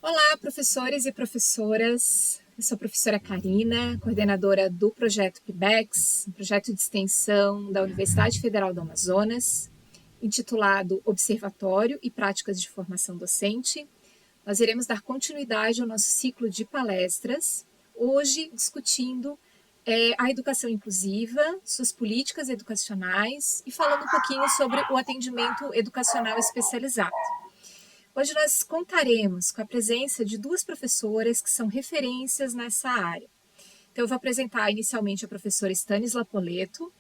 Olá, professores e professoras. Eu sou a professora Karina, coordenadora do projeto PIBEX, um projeto de extensão da Universidade Federal do Amazonas, intitulado Observatório e Práticas de Formação Docente. Nós iremos dar continuidade ao nosso ciclo de palestras, hoje discutindo a educação inclusiva, suas políticas educacionais e falando um pouquinho sobre o atendimento educacional especializado. Hoje nós contaremos com a presença de duas professoras que são referências nessa área. Então, eu vou apresentar inicialmente a professora Stanisla Poleto,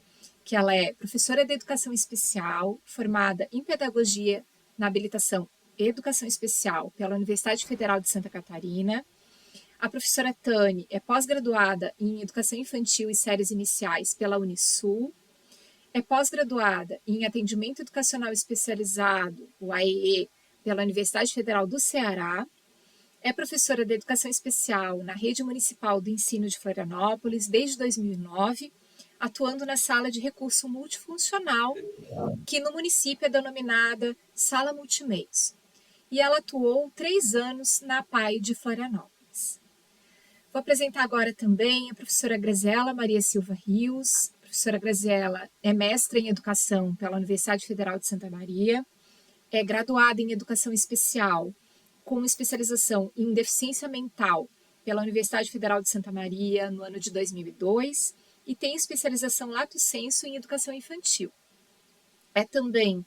que ela é professora de Educação Especial, formada em Pedagogia na habilitação Educação Especial pela Universidade Federal de Santa Catarina. A professora Tani é pós-graduada em Educação Infantil e Séries Iniciais pela Unisul, é pós-graduada em Atendimento Educacional Especializado, o AEE, pela Universidade Federal do Ceará, é professora de Educação Especial na Rede Municipal do Ensino de Florianópolis desde 2009, atuando na Sala de Recurso Multifuncional, que no município é denominada Sala Multimeios. E ela atuou 3 anos na APAE de Florianópolis. Vou apresentar agora também a professora Graziela Maria Silva Rios. A professora Graziela é mestra em Educação pela Universidade Federal de Santa Maria, é graduada em Educação Especial, com especialização em Deficiência Mental pela Universidade Federal de Santa Maria no ano de 2002 e tem especialização Lato Sensu em Educação Infantil. É também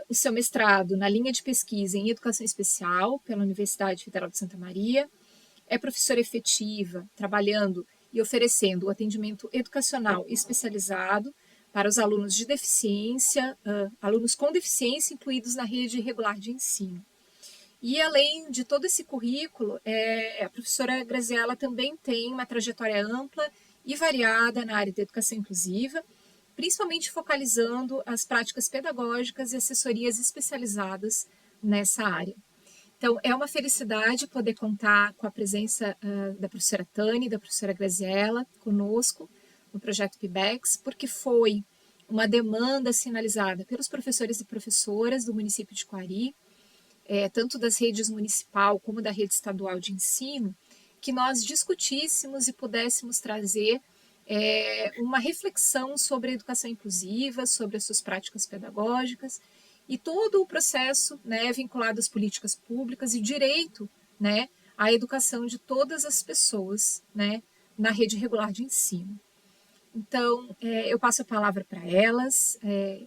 o seu mestrado na linha de pesquisa em Educação Especial pela Universidade Federal de Santa Maria, é professora efetiva, trabalhando e oferecendo o atendimento educacional especializado para os alunos de deficiência, alunos com deficiência incluídos na rede regular de ensino. E além de todo esse currículo, a professora Graziela também tem uma trajetória ampla e variada na área da educação inclusiva, principalmente focalizando as práticas pedagógicas e assessorias especializadas nessa área. Então, é uma felicidade poder contar com a presença da professora Tani, da professora Graziela, conosco no projeto PIBEX, porque foi uma demanda sinalizada pelos professores e professoras do município de Coari, tanto das redes municipal como da rede estadual de ensino, que nós discutíssemos e pudéssemos trazer uma reflexão sobre a educação inclusiva, sobre as suas práticas pedagógicas e todo o processo, né, vinculado às políticas públicas e direito, né, à educação de todas as pessoas, né, na rede regular de ensino. Então, eu passo a palavra para elas,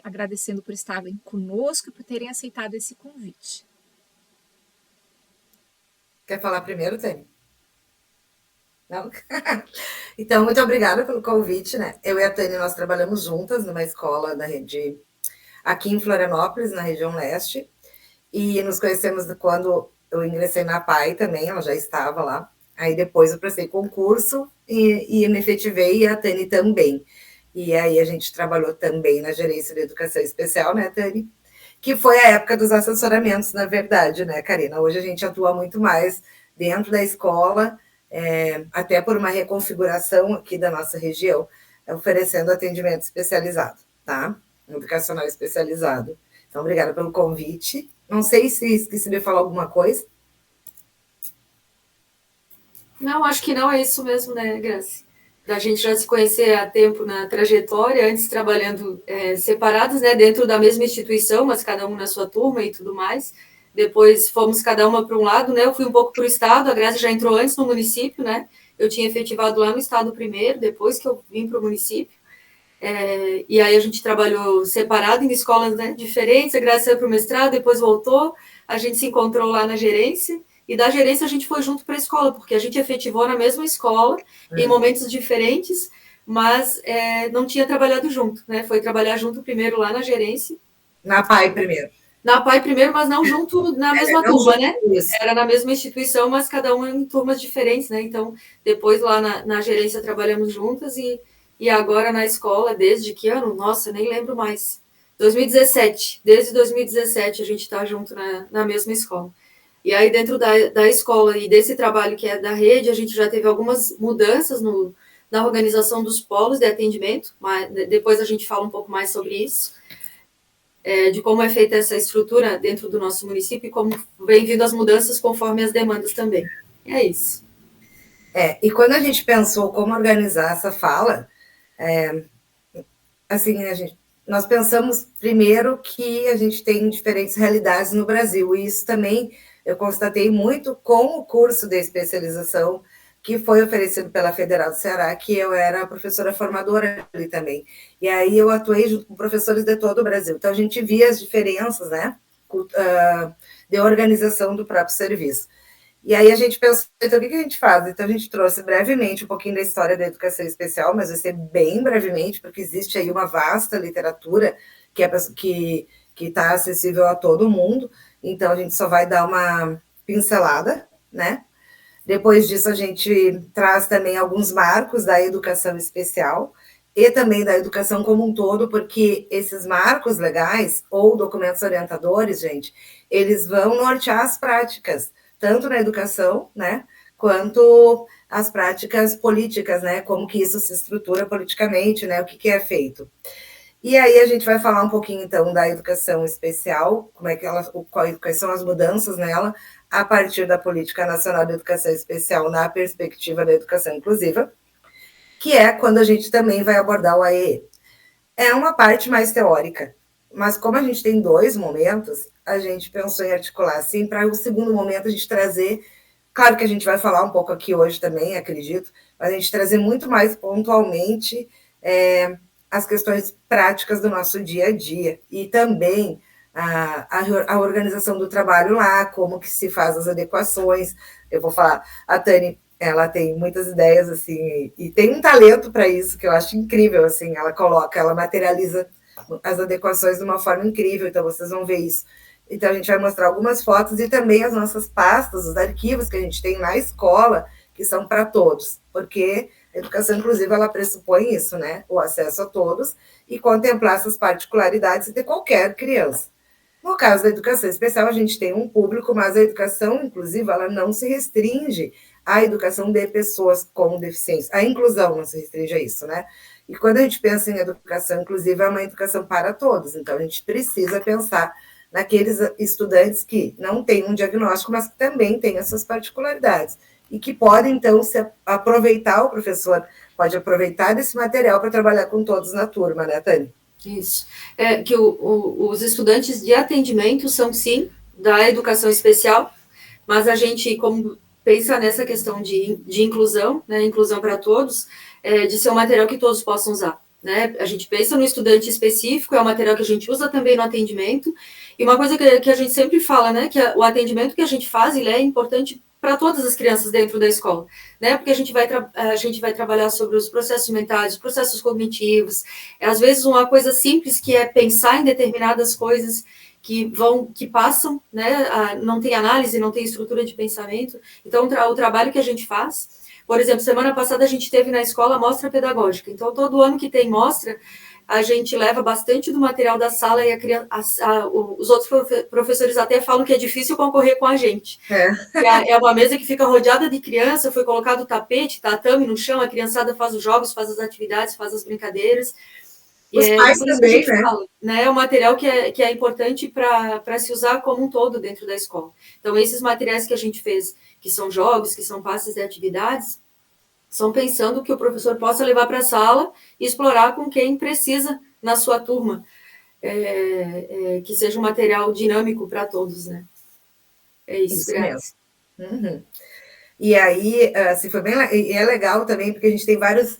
agradecendo por estarem conosco e por terem aceitado esse convite. Quer falar primeiro, Tânia? Não? Então, muito obrigada pelo convite, né? Eu e a Tânia, nós trabalhamos juntas numa escola da rede aqui em Florianópolis, na região leste, e nos conhecemos quando eu ingressei na PAI também, ela já estava lá. Aí depois eu prestei concurso e me efetivei, e a Tânia também. E aí a gente trabalhou também na gerência de educação especial, né, Tânia? Que foi a época dos assessoramentos, na verdade, né, Karina? Hoje a gente atua muito mais dentro da escola, até por uma reconfiguração aqui da nossa região, oferecendo atendimento especializado, tá? Educacional especializado. Então, obrigada pelo convite. Não sei se esqueci de falar alguma coisa. Não, acho que não é isso mesmo, né, Grace? Da gente já se conhecer há tempo na trajetória, antes trabalhando separados, né, dentro da mesma instituição, mas cada um na sua turma e tudo mais. Depois fomos cada uma para um lado, né? Eu fui um pouco para o estado, a Grace já entrou antes no município, né? Eu tinha efetivado lá no estado primeiro, depois que eu vim para o município. E aí a gente trabalhou separado em escolas, né, diferentes, a Graça foi para o mestrado, depois voltou, a gente se encontrou lá na gerência, e da gerência a gente foi junto para a escola, porque a gente efetivou na mesma escola, em momentos diferentes, mas não tinha trabalhado junto, né? Foi trabalhar junto primeiro lá na gerência. Na PAI primeiro. Na PAI primeiro, mas não junto na mesma turma, junto, né? isso. Era na mesma instituição, mas cada uma em turmas diferentes, né? Então, depois lá na gerência trabalhamos juntas e agora na escola, desde que ano? Nossa, nem lembro mais. 2017. Desde 2017 a gente está junto na mesma escola. E aí, dentro da escola e desse trabalho que é da rede, a gente já teve algumas mudanças na organização dos polos de atendimento, mas depois a gente fala um pouco mais sobre isso. de como é feita essa estrutura dentro do nosso município e como vem vindo as mudanças conforme as demandas também. É isso. E quando a gente pensou como organizar essa fala, assim, nós pensamos primeiro que a gente tem diferentes realidades no Brasil, e isso também eu constatei muito com o curso de especialização que foi oferecido pela Federal do Ceará, que eu era professora formadora ali também. E aí eu atuei junto com professores de todo o Brasil. Então a gente via as diferenças, né, de organização do próprio serviço. E aí a gente pensou, então o que a gente faz? Então a gente trouxe brevemente um pouquinho da história da educação especial, mas vai ser bem brevemente, porque existe aí uma vasta literatura que está acessível a todo mundo, então a gente só vai dar uma pincelada, né? Depois disso a gente traz também alguns marcos da educação especial e também da educação como um todo, porque esses marcos legais ou documentos orientadores, gente, eles vão nortear as práticas, tanto na educação, né, quanto as práticas políticas, né, como que isso se estrutura politicamente, né, o que é feito. E aí a gente vai falar um pouquinho, então, da educação especial, como é que quais são as mudanças nela, a partir da Política Nacional de Educação Especial na perspectiva da educação inclusiva, que é quando a gente também vai abordar o AEE. É uma parte mais teórica, mas como a gente tem 2 momentos, a gente pensou em articular assim, para o segundo momento a gente trazer, claro que a gente vai falar um pouco aqui hoje também, acredito, mas a gente trazer muito mais pontualmente as questões práticas do nosso dia a dia e também a organização do trabalho lá, como que se faz as adequações. Eu vou falar, a Tânia, ela tem muitas ideias, assim, e tem um talento para isso, que eu acho incrível, assim, ela materializa as adequações de uma forma incrível, então vocês vão ver isso. Então a gente vai mostrar algumas fotos e também as nossas pastas, os arquivos que a gente tem na escola, que são para todos, porque a educação inclusiva, ela pressupõe isso, né? O acesso a todos e contemplar essas particularidades de qualquer criança. No caso da educação especial, a gente tem um público, mas a educação inclusiva, ela não se restringe à educação de pessoas com deficiência. A inclusão não se restringe a isso, né? E quando a gente pensa em educação inclusiva, é uma educação para todos. Então, a gente precisa pensar naqueles estudantes que não têm um diagnóstico, mas que também têm as suas particularidades e que podem, então, aproveitar, o professor pode aproveitar desse material para trabalhar com todos na turma, né, Tânia? Isso. Que os estudantes de atendimento são, sim, da educação especial, mas a gente, como pensa nessa questão de inclusão, né, inclusão para todos, de ser um material que todos possam usar. Né? A gente pensa no estudante específico, é um material que a gente usa também no atendimento, e uma coisa que a gente sempre fala, né, que o atendimento que a gente faz, ele é importante para todas as crianças dentro da escola, né? Porque a gente vai trabalhar sobre os processos mentais, os processos cognitivos, às vezes uma coisa simples que é pensar em determinadas coisas que passam, né? Não tem análise, não tem estrutura de pensamento. Então, o trabalho que a gente faz, por exemplo, semana passada a gente teve na escola a mostra pedagógica. Então, todo ano que tem mostra, a gente leva bastante do material da sala e os outros professores até falam que é difícil concorrer com a gente. É uma mesa que fica rodeada de criança, foi colocado tapete, tatame no chão, a criançada faz os jogos, faz as atividades, faz as brincadeiras. Os pais também, né? Né? É um material que é importante para se usar como um todo dentro da escola. Então, esses materiais que a gente fez, que são jogos, que são passes de atividades, são pensando que o professor possa levar para a sala e explorar com quem precisa na sua turma, que seja um material dinâmico para todos, né? É isso mesmo. Uhum. E aí, assim, foi bem, e é legal também, porque a gente tem vários,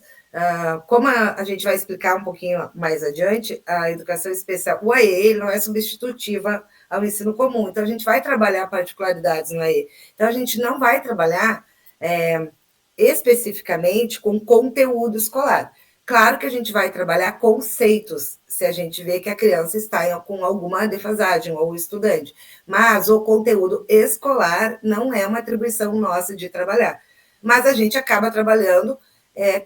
como a gente vai explicar um pouquinho mais adiante, a educação especial, o AE não é substitutiva ao ensino comum, então a gente vai trabalhar particularidades no AE. Então a gente não vai trabalhar especificamente com conteúdo escolar. Claro que a gente vai trabalhar conceitos, se a gente vê que a criança está com alguma defasagem, ou o estudante. Mas o conteúdo escolar não é uma atribuição nossa de trabalhar. Mas a gente acaba trabalhando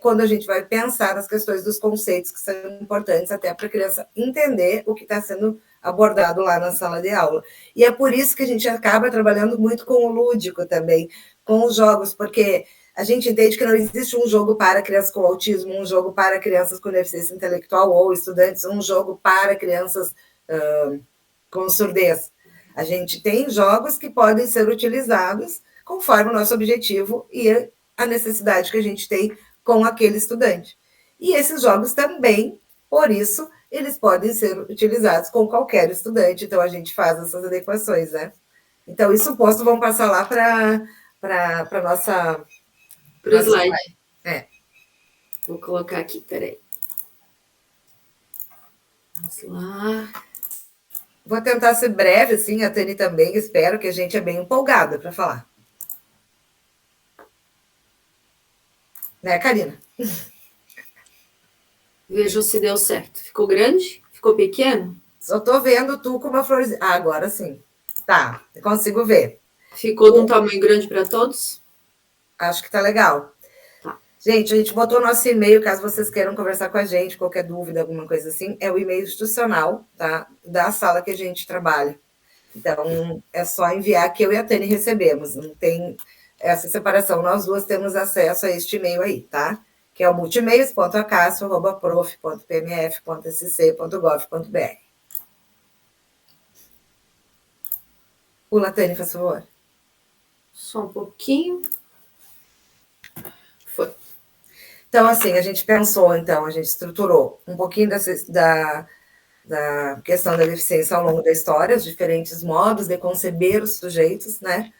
quando a gente vai pensar nas questões dos conceitos, que são importantes até para a criança entender o que está sendo abordado lá na sala de aula. E é por isso que a gente acaba trabalhando muito com o lúdico também, com os jogos, porque a gente entende que não existe um jogo para crianças com autismo, um jogo para crianças com deficiência intelectual ou estudantes, um jogo para crianças com surdez. A gente tem jogos que podem ser utilizados conforme o nosso objetivo e a necessidade que a gente tem com aquele estudante. E esses jogos também, por isso, eles podem ser utilizados com qualquer estudante, então a gente faz essas adequações, né? Então, isso posto, vamos passar lá para nossa... Para o slide. É. Vou colocar aqui, peraí. Vamos lá. Vou tentar ser breve, assim, a Tani também, espero que a gente é bem empolgada para falar. Né, Karina? Vejam se deu certo. Ficou grande? Ficou pequeno? Só estou vendo tu com uma florzinha. Ah, agora sim. Tá, eu consigo ver. Ficou de um tamanho grande para todos? Acho que tá legal. Tá. Gente, a gente botou nosso e-mail, caso vocês queiram conversar com a gente, qualquer dúvida, alguma coisa assim, é o e-mail institucional, tá? Da sala que a gente trabalha. Então, é só enviar que eu e a Tani recebemos. Não tem essa separação. Nós duas temos acesso a este e-mail aí, tá? Que é o multimeios.acacio@prof.pmf.sc.gov.br. Pula, Tani, por favor. Só um pouquinho. Foi. Então, assim, a gente pensou, então, a gente estruturou um pouquinho da questão da deficiência ao longo da história, os diferentes modos de conceber os sujeitos, né?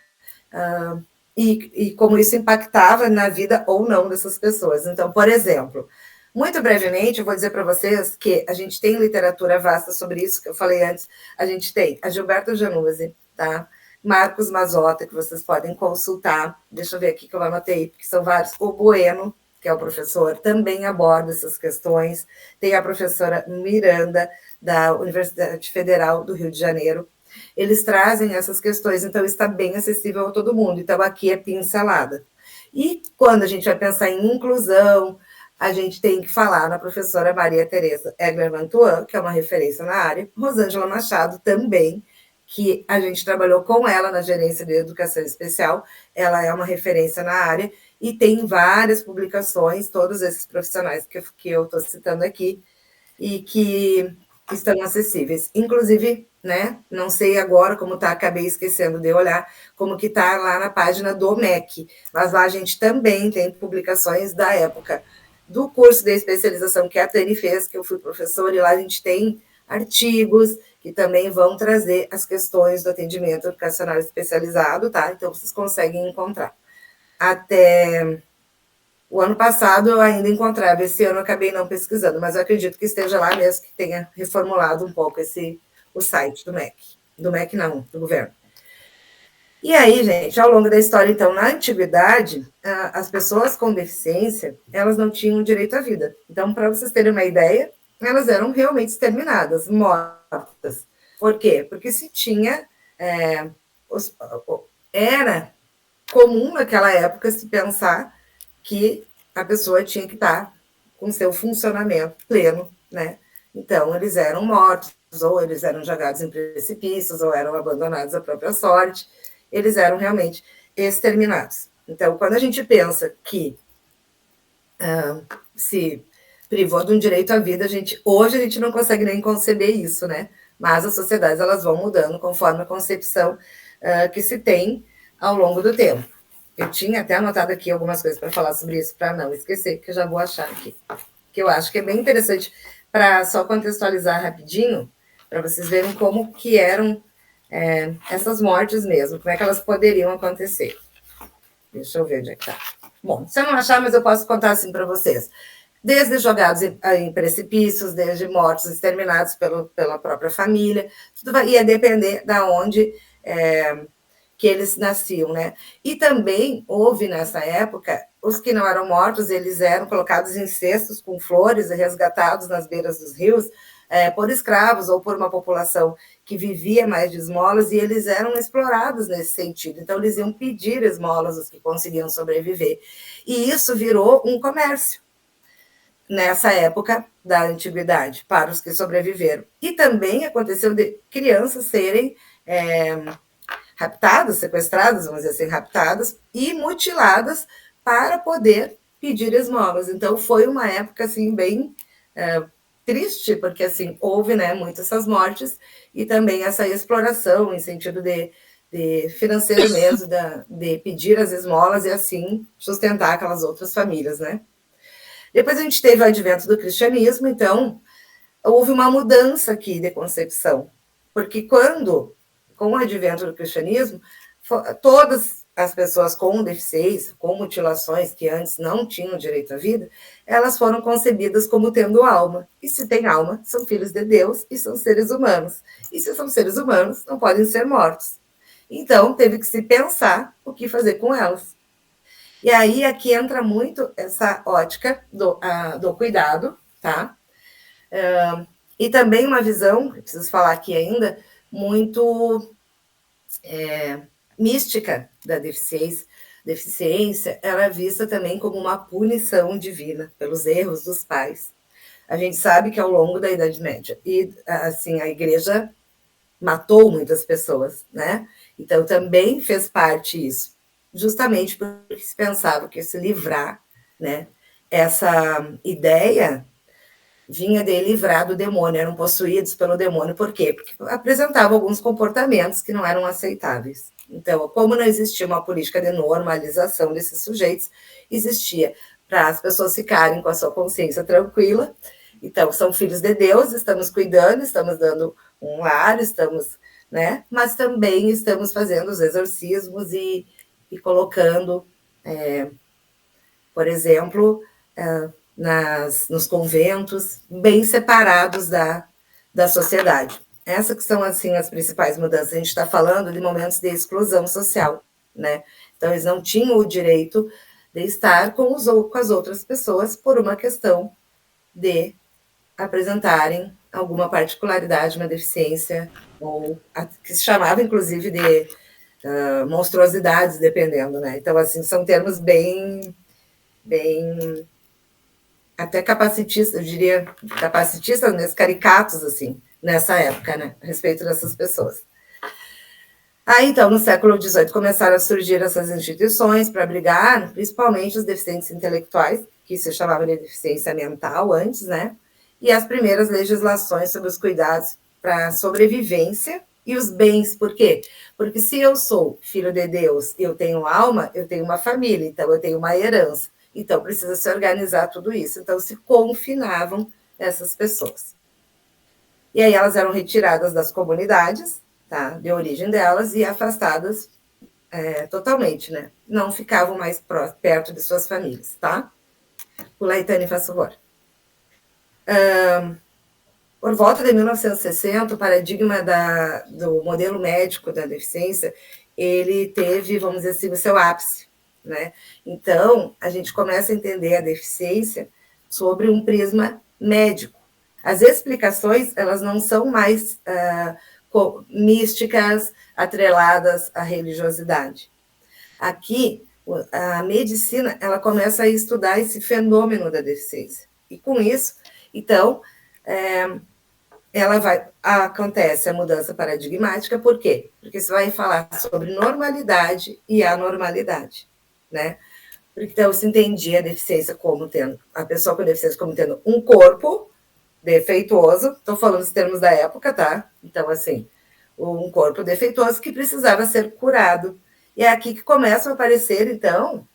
E como isso impactava na vida ou não dessas pessoas. Então, por exemplo, muito brevemente, eu vou dizer para vocês que a gente tem literatura vasta sobre isso, que eu falei antes, a gente tem a Gilberta Januzzi, tá? Marcos Mazzotta, que vocês podem consultar, deixa eu ver aqui que eu anotei, porque são vários, o Bueno, que é o professor, também aborda essas questões, tem a professora Miranda, da Universidade Federal do Rio de Janeiro, eles trazem essas questões, então está bem acessível a todo mundo, então aqui é pincelada. E quando a gente vai pensar em inclusão, a gente tem que falar na professora Maria Tereza Egler-Mantuan, que é uma referência na área, Rosângela Machado também, que a gente trabalhou com ela na gerência de educação especial, ela é uma referência na área, e tem várias publicações, todos esses profissionais que eu estou citando aqui, e que estão acessíveis. Inclusive, né, não sei agora como está, acabei esquecendo de olhar, como que está lá na página do MEC, mas lá a gente também tem publicações da época do curso de especialização que a Tani fez, que eu fui professora, e lá a gente tem artigos que também vão trazer as questões do atendimento educacional especializado, tá? Então, vocês conseguem encontrar. Até o ano passado eu ainda encontrava, esse ano eu acabei não pesquisando, mas eu acredito que esteja lá mesmo, que tenha reformulado um pouco o site do MEC. Do MEC não, do governo. E aí, gente, ao longo da história, então, na antiguidade, as pessoas com deficiência, elas não tinham direito à vida. Então, para vocês terem uma ideia, elas eram realmente exterminadas, mortas. Por quê? Porque se tinha... era comum naquela época se pensar que a pessoa tinha que estar com seu funcionamento pleno, né? Então, eles eram mortos, ou eles eram jogados em precipícios, ou eram abandonados à própria sorte, eles eram realmente exterminados. Então, quando a gente pensa que se privou de um direito à vida, hoje a gente não consegue nem conceber isso, né? Mas as sociedades elas vão mudando conforme a concepção que se tem ao longo do tempo. Eu tinha até anotado aqui algumas coisas para falar sobre isso, para não esquecer, que eu já vou achar aqui. Que eu acho que é bem interessante, para só contextualizar rapidinho, para vocês verem como que eram essas mortes mesmo, como é que elas poderiam acontecer. Deixa eu ver onde é que está. Bom, se eu não achar, mas eu posso contar assim para vocês. Desde jogados em precipícios, desde mortos exterminados pela própria família, tudo ia depender de onde que eles nasciam, né? E também houve nessa época, os que não eram mortos, eles eram colocados em cestos com flores e resgatados nas beiras dos rios por escravos ou por uma população que vivia mais de esmolas, e eles eram explorados nesse sentido. Então, eles iam pedir esmolas os que conseguiam sobreviver. E isso virou um comércio nessa época da antiguidade, para os que sobreviveram. E também aconteceu de crianças serem raptadas, sequestradas, vamos dizer assim, raptadas e mutiladas para poder pedir esmolas. Então, foi uma época, assim, bem triste, porque assim houve, né, muitas essas mortes e também essa exploração em sentido de financeiro mesmo, de pedir as esmolas e assim sustentar aquelas outras famílias, né? Depois a gente teve o advento do cristianismo, então houve uma mudança aqui de concepção, porque com o advento do cristianismo, todas as pessoas com deficiência, com mutilações, que antes não tinham direito à vida, elas foram concebidas como tendo alma. E se tem alma, são filhos de Deus e são seres humanos. E se são seres humanos, não podem ser mortos. Então, teve que se pensar o que fazer com elas. E aí, aqui entra muito essa ótica do cuidado, tá? E também uma visão, preciso falar aqui ainda, muito mística da deficiência, ela é vista também como uma punição divina pelos erros dos pais. A gente sabe que ao longo da Idade Média, e assim, a igreja matou muitas pessoas, né? Então também fez parte isso, justamente porque se pensava que se livrar, né? Essa ideia vinha de livrar do demônio, eram possuídos pelo demônio, por quê? Porque apresentavam alguns comportamentos que não eram aceitáveis. Então, como não existia uma política de normalização desses sujeitos, existia para as pessoas ficarem com a sua consciência tranquila. Então, são filhos de Deus, estamos cuidando, estamos dando um lar, estamos, né? Mas também estamos fazendo os exorcismos e colocando, por exemplo, nos conventos, bem separados da sociedade. Essas que são, assim, as principais mudanças. A gente está falando de momentos de exclusão social, né? Então, eles não tinham o direito de estar com as outras pessoas por uma questão de apresentarem alguma particularidade, uma deficiência, ou que se chamava, inclusive, de monstruosidades, dependendo, né? Então, assim, são termos bem até capacitistas, eu diria, capacitistas, mesmo, caricatos, assim, nessa época, né, a respeito dessas pessoas. Aí, então, no século XVIII, começaram a surgir essas instituições para abrigar, principalmente os deficientes intelectuais, que se chamava de deficiência mental antes, né, e as primeiras legislações sobre os cuidados para a sobrevivência e os bens. Por quê? Porque se eu sou filho de Deus, eu tenho alma, eu tenho uma família, então eu tenho uma herança. Então, precisa se organizar tudo isso. Então, se confinavam essas pessoas. E aí elas eram retiradas das comunidades, tá, de origem delas, e afastadas totalmente, né? Não ficavam mais perto de suas famílias, tá? O Laitane, faz favor. Por volta de 1960, o paradigma do modelo médico da deficiência, ele teve, vamos dizer assim, o seu ápice, né? Então, a gente começa a entender a deficiência sobre um prisma médico. As explicações, elas não são mais místicas, atreladas à religiosidade. Aqui, a medicina, ela começa a estudar esse fenômeno da deficiência. E com isso, então, acontece a mudança paradigmática, por quê? Porque você vai falar sobre normalidade e anormalidade, né? Então, se entendia a deficiência como tendo, a pessoa com deficiência como tendo um corpo defeituoso, estou falando os termos da época, tá? Então, assim, um corpo defeituoso que precisava ser curado. E é aqui que começam a aparecer, então,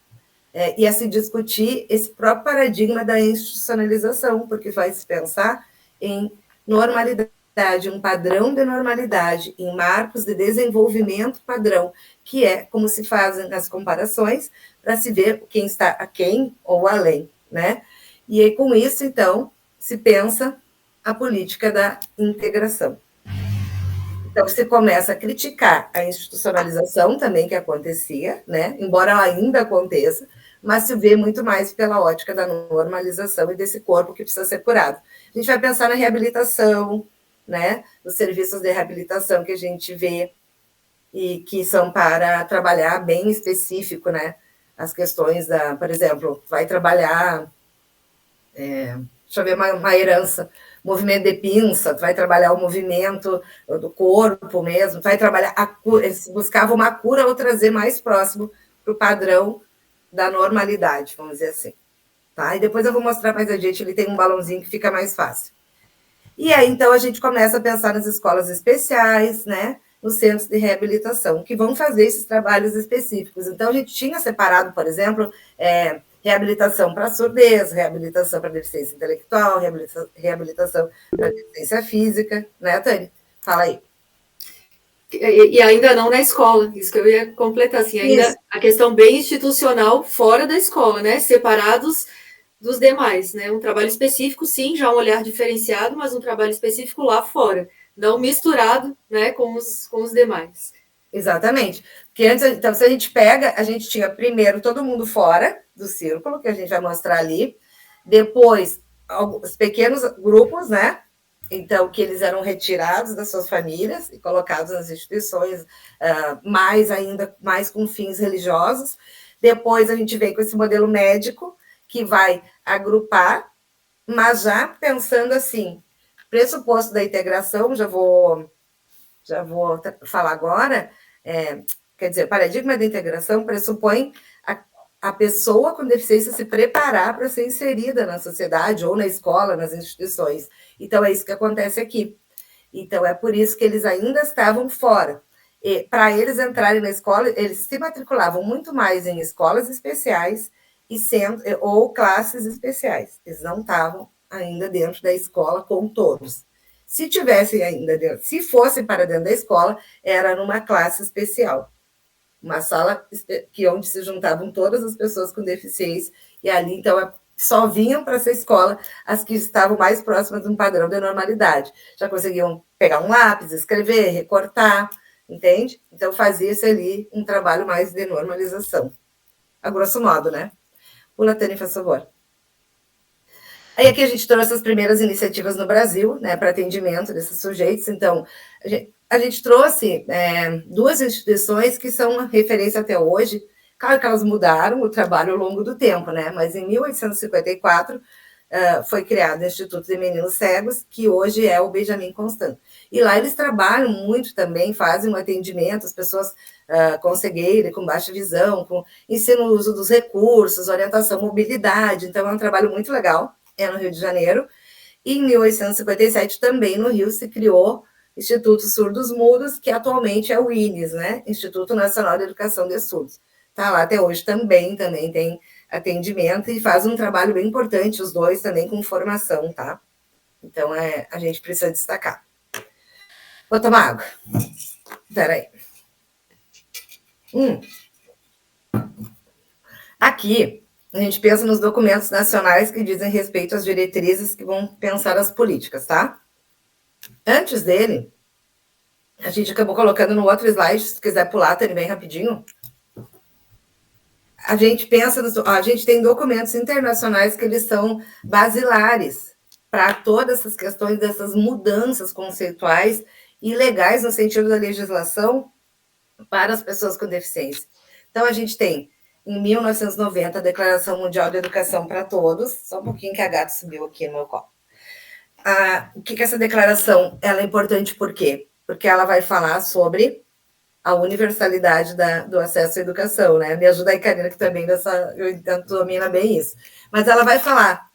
e a se discutir esse próprio paradigma da institucionalização, porque vai se pensar em normalidade, um padrão de normalidade, em marcos de desenvolvimento padrão, que é como se fazem as comparações para se ver quem está aquém ou além, né? E aí, com isso, então, se pensa a política da integração. Então, você começa a criticar a institucionalização também que acontecia, né? Embora ainda aconteça, mas se vê muito mais pela ótica da normalização e desse corpo que precisa ser curado. A gente vai pensar na reabilitação, né? Os serviços de reabilitação que a gente vê e que são para trabalhar bem específico, né? As questões por exemplo, vai trabalhar, deixa eu ver, uma herança, movimento de pinça, vai trabalhar o movimento do corpo mesmo, vai trabalhar a cura, eles buscavam uma cura ou trazer mais próximo para o padrão da normalidade, vamos dizer assim. Tá? E depois eu vou mostrar mais adiante, ele tem um balãozinho que fica mais fácil. E aí, então, a gente começa a pensar nas escolas especiais, né? Nos centros de reabilitação, que vão fazer esses trabalhos específicos. Então, a gente tinha separado, por exemplo, reabilitação para surdez, reabilitação para deficiência intelectual, reabilitação para deficiência física, né, Tânia? Fala aí. E ainda não na escola, isso que eu ia completar, assim, ainda Isso. a questão bem institucional fora da escola, né, separados dos demais, né, um trabalho específico, sim, já um olhar diferenciado, mas um trabalho específico lá fora, não misturado, né, com os demais. Exatamente. Porque antes, então, se a gente pega, a gente tinha primeiro todo mundo fora do círculo, que a gente vai mostrar ali, depois os pequenos grupos, né? Então, que eles eram retirados das suas famílias e colocados nas instituições, mais com fins religiosos. Depois a gente vem com esse modelo médico, que vai agrupar, mas já pensando assim, pressuposto da integração, já vou falar agora, quer dizer, paradigma da integração pressupõe a pessoa com deficiência se preparar para ser inserida na sociedade ou na escola, nas instituições. Então, é isso que acontece aqui. Então, é por isso que eles ainda estavam fora. Para eles entrarem na escola, eles se matriculavam muito mais em escolas especiais ou classes especiais. Eles não estavam ainda dentro da escola com todos. Se tivessem ainda dentro, se fossem para dentro da escola, era numa classe especial. Uma sala onde se juntavam todas as pessoas com deficiência, e ali, então, só vinham para essa escola as que estavam mais próximas de um padrão de normalidade. Já conseguiam pegar um lápis, escrever, recortar, entende? Então, fazia-se ali um trabalho mais de normalização. A grosso modo, né? Pula, Tânia, faz favor. Aí aqui a gente trouxe as primeiras iniciativas no Brasil, né, para atendimento desses sujeitos. Então, a gente trouxe duas instituições que são referência até hoje. Claro que elas mudaram o trabalho ao longo do tempo, né? Mas em 1854 foi criado o Instituto de Meninos Cegos, que hoje é o Benjamin Constant. E lá eles trabalham muito também, fazem um atendimento às pessoas com cegueira, com baixa visão, ensinam o uso dos recursos, orientação, mobilidade. Então, é um trabalho muito legal. É no Rio de Janeiro. E em 1857, também no Rio, se criou o Instituto Surdos Mudos, que atualmente é o INES, né? Instituto Nacional de Educação de Surdos. Está lá até hoje também tem atendimento e faz um trabalho bem importante, os dois também com formação, tá? Então, a gente precisa destacar. Vou tomar água. Espera aí. Aqui, a gente pensa nos documentos nacionais que dizem respeito às diretrizes que vão pensar as políticas, tá? Antes dele, a gente acabou colocando no outro slide, se quiser pular, tá bem rapidinho. A gente pensa, a gente tem documentos internacionais que eles são basilares para todas essas questões dessas mudanças conceituais e legais no sentido da legislação para as pessoas com deficiência. Então, a gente tem em 1990, a Declaração Mundial de Educação para Todos. Só um pouquinho que a gata subiu aqui no meu copo. O que essa declaração ela é importante por quê? Porque ela vai falar sobre a universalidade do acesso à educação, né? Me ajuda aí, Karina, que também domina bem isso. Mas ela vai falar,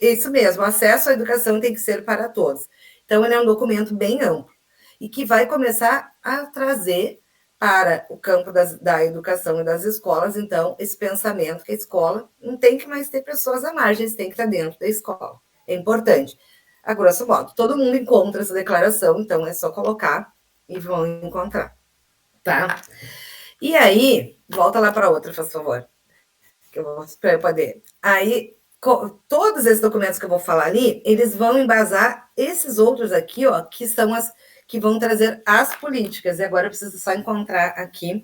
isso mesmo, o acesso à educação tem que ser para todos. Então, ele é um documento bem amplo e que vai começar a trazer para o campo da educação e das escolas, então, esse pensamento que a escola não tem que mais ter pessoas à margem, tem que estar dentro da escola. É importante. A grosso modo, todo mundo encontra essa declaração, então é só colocar e vão encontrar. Tá? E aí, volta lá para outra, por favor. Para eu poder. Aí, todos esses documentos que eu vou falar ali, eles vão embasar esses outros aqui, ó, que são as que vão trazer as políticas. E agora eu preciso só encontrar aqui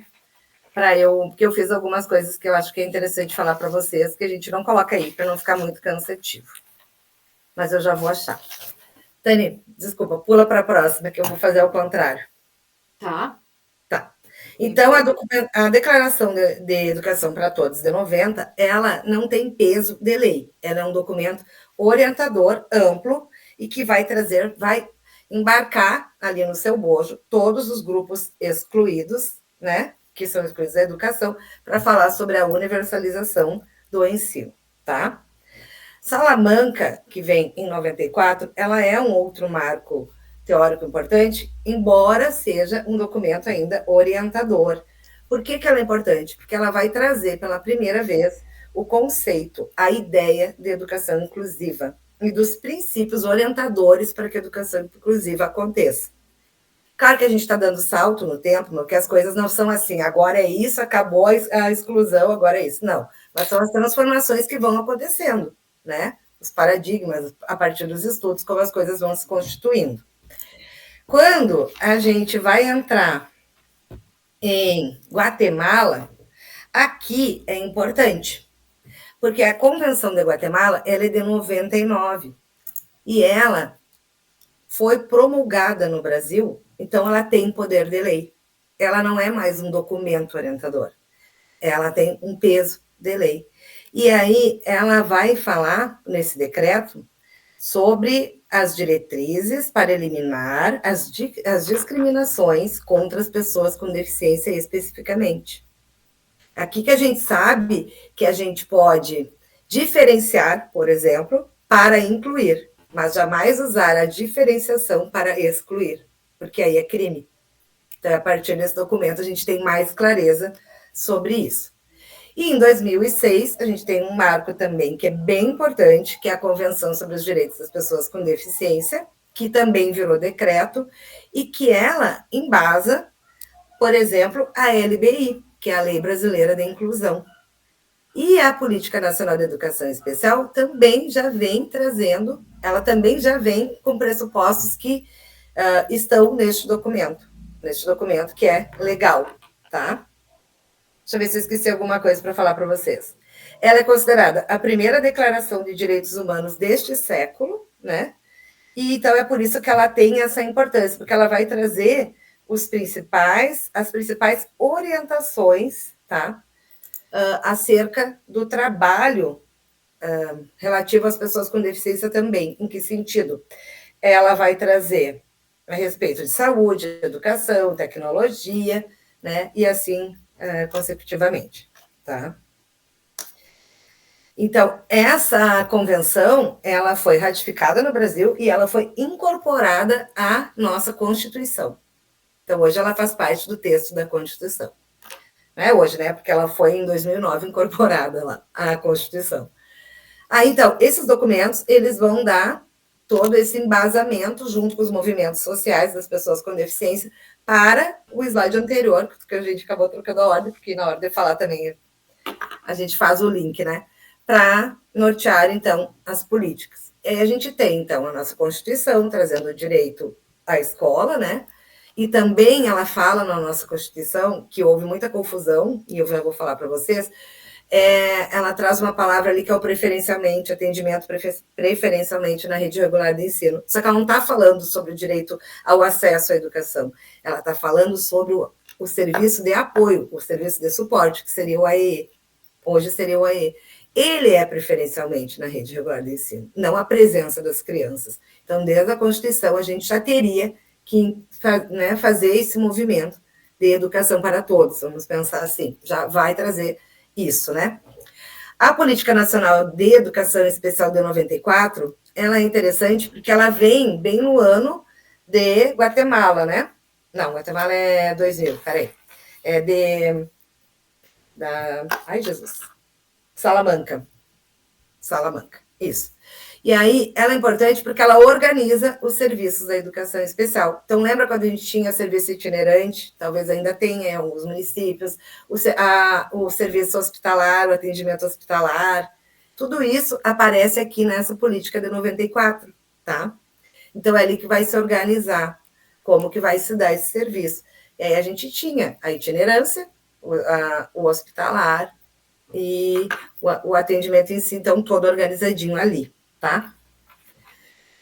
porque eu fiz algumas coisas que eu acho que é interessante falar para vocês, que a gente não coloca aí, para não ficar muito cansativo. Mas eu já vou achar. Tânia, desculpa, pula para a próxima, que eu vou fazer ao contrário. Tá. Então, a Declaração de Educação para Todos de 90, ela não tem peso de lei. Ela é um documento orientador, amplo, e que vai embarcar ali no seu bojo todos os grupos excluídos, né, que são excluídos da educação, para falar sobre a universalização do ensino, tá? Salamanca, que vem em 94, ela é um outro marco teórico importante, embora seja um documento ainda orientador. Por que ela é importante? Porque ela vai trazer pela primeira vez o conceito, a ideia de educação inclusiva e dos princípios orientadores para que a educação inclusiva aconteça. Claro que a gente está dando salto no tempo, que as coisas não são assim, agora é isso, acabou a exclusão, agora é isso. Não, mas são as transformações que vão acontecendo, né? Os paradigmas, a partir dos estudos, como as coisas vão se constituindo. Quando a gente vai entrar em Guatemala, aqui é importante, porque a Convenção de Guatemala ela é de 99 e ela foi promulgada no Brasil, então ela tem poder de lei. Ela não é mais um documento orientador, ela tem um peso de lei. E aí ela vai falar, nesse decreto, sobre as diretrizes para eliminar as discriminações contra as pessoas com deficiência especificamente. Aqui que a gente sabe que a gente pode diferenciar, por exemplo, para incluir, mas jamais usar a diferenciação para excluir, porque aí é crime. Então, a partir desse documento, a gente tem mais clareza sobre isso. E em 2006, a gente tem um marco também que é bem importante, que é a Convenção sobre os Direitos das Pessoas com Deficiência, que também virou decreto, e que ela embasa, por exemplo, a LBI, que é a Lei Brasileira de Inclusão. E a Política Nacional de Educação Especial também já vem trazendo, ela também já vem com pressupostos que estão neste documento que é legal, tá? Deixa eu ver se eu esqueci alguma coisa para falar para vocês. Ela é considerada a primeira declaração de direitos humanos deste século, né? E então é por isso que ela tem essa importância, porque ela vai trazer as principais orientações, tá? Acerca do trabalho relativo às pessoas com deficiência também. Em que sentido? Ela vai trazer a respeito de saúde, educação, tecnologia, né? E assim consecutivamente, tá? Então, essa convenção, ela foi ratificada no Brasil e ela foi incorporada à nossa Constituição. Então, hoje ela faz parte do texto da Constituição. Não é hoje, né? Porque ela foi, em 2009, incorporada lá, à Constituição. Então, esses documentos, eles vão dar todo esse embasamento, junto com os movimentos sociais das pessoas com deficiência, para o slide anterior, que a gente acabou trocando a ordem, porque na hora de falar também a gente faz o link, né? Para nortear, então, as políticas. E aí a gente tem, então, a nossa Constituição, trazendo o direito à escola, né? E também ela fala na nossa Constituição, que houve muita confusão, e eu já vou falar para vocês, ela traz uma palavra ali que é o preferencialmente, atendimento preferencialmente na rede regular de ensino. Só que ela não está falando sobre o direito ao acesso à educação, ela está falando sobre o serviço de apoio, o serviço de suporte, que seria o AEE. Hoje seria o AEE. Ele é preferencialmente na rede regular de ensino, não a presença das crianças. Então, desde a Constituição, a gente já teria que, né, fazer esse movimento de educação para todos, vamos pensar assim, já vai trazer isso, né? A Política Nacional de Educação Especial de 94, ela é interessante porque ela vem bem no ano de Guatemala, né? Não, Guatemala é 2000, peraí. Ai, Jesus. Salamanca, isso. E aí, ela é importante porque ela organiza os serviços da educação especial. Então, lembra quando a gente tinha serviço itinerante? Talvez ainda tenha em alguns municípios. O serviço hospitalar, o atendimento hospitalar. Tudo isso aparece aqui nessa política de 94, tá? Então, é ali que vai se organizar como que vai se dar esse serviço. E aí, a gente tinha a itinerância, o hospitalar e o atendimento em si, então, todo organizadinho ali. Tá?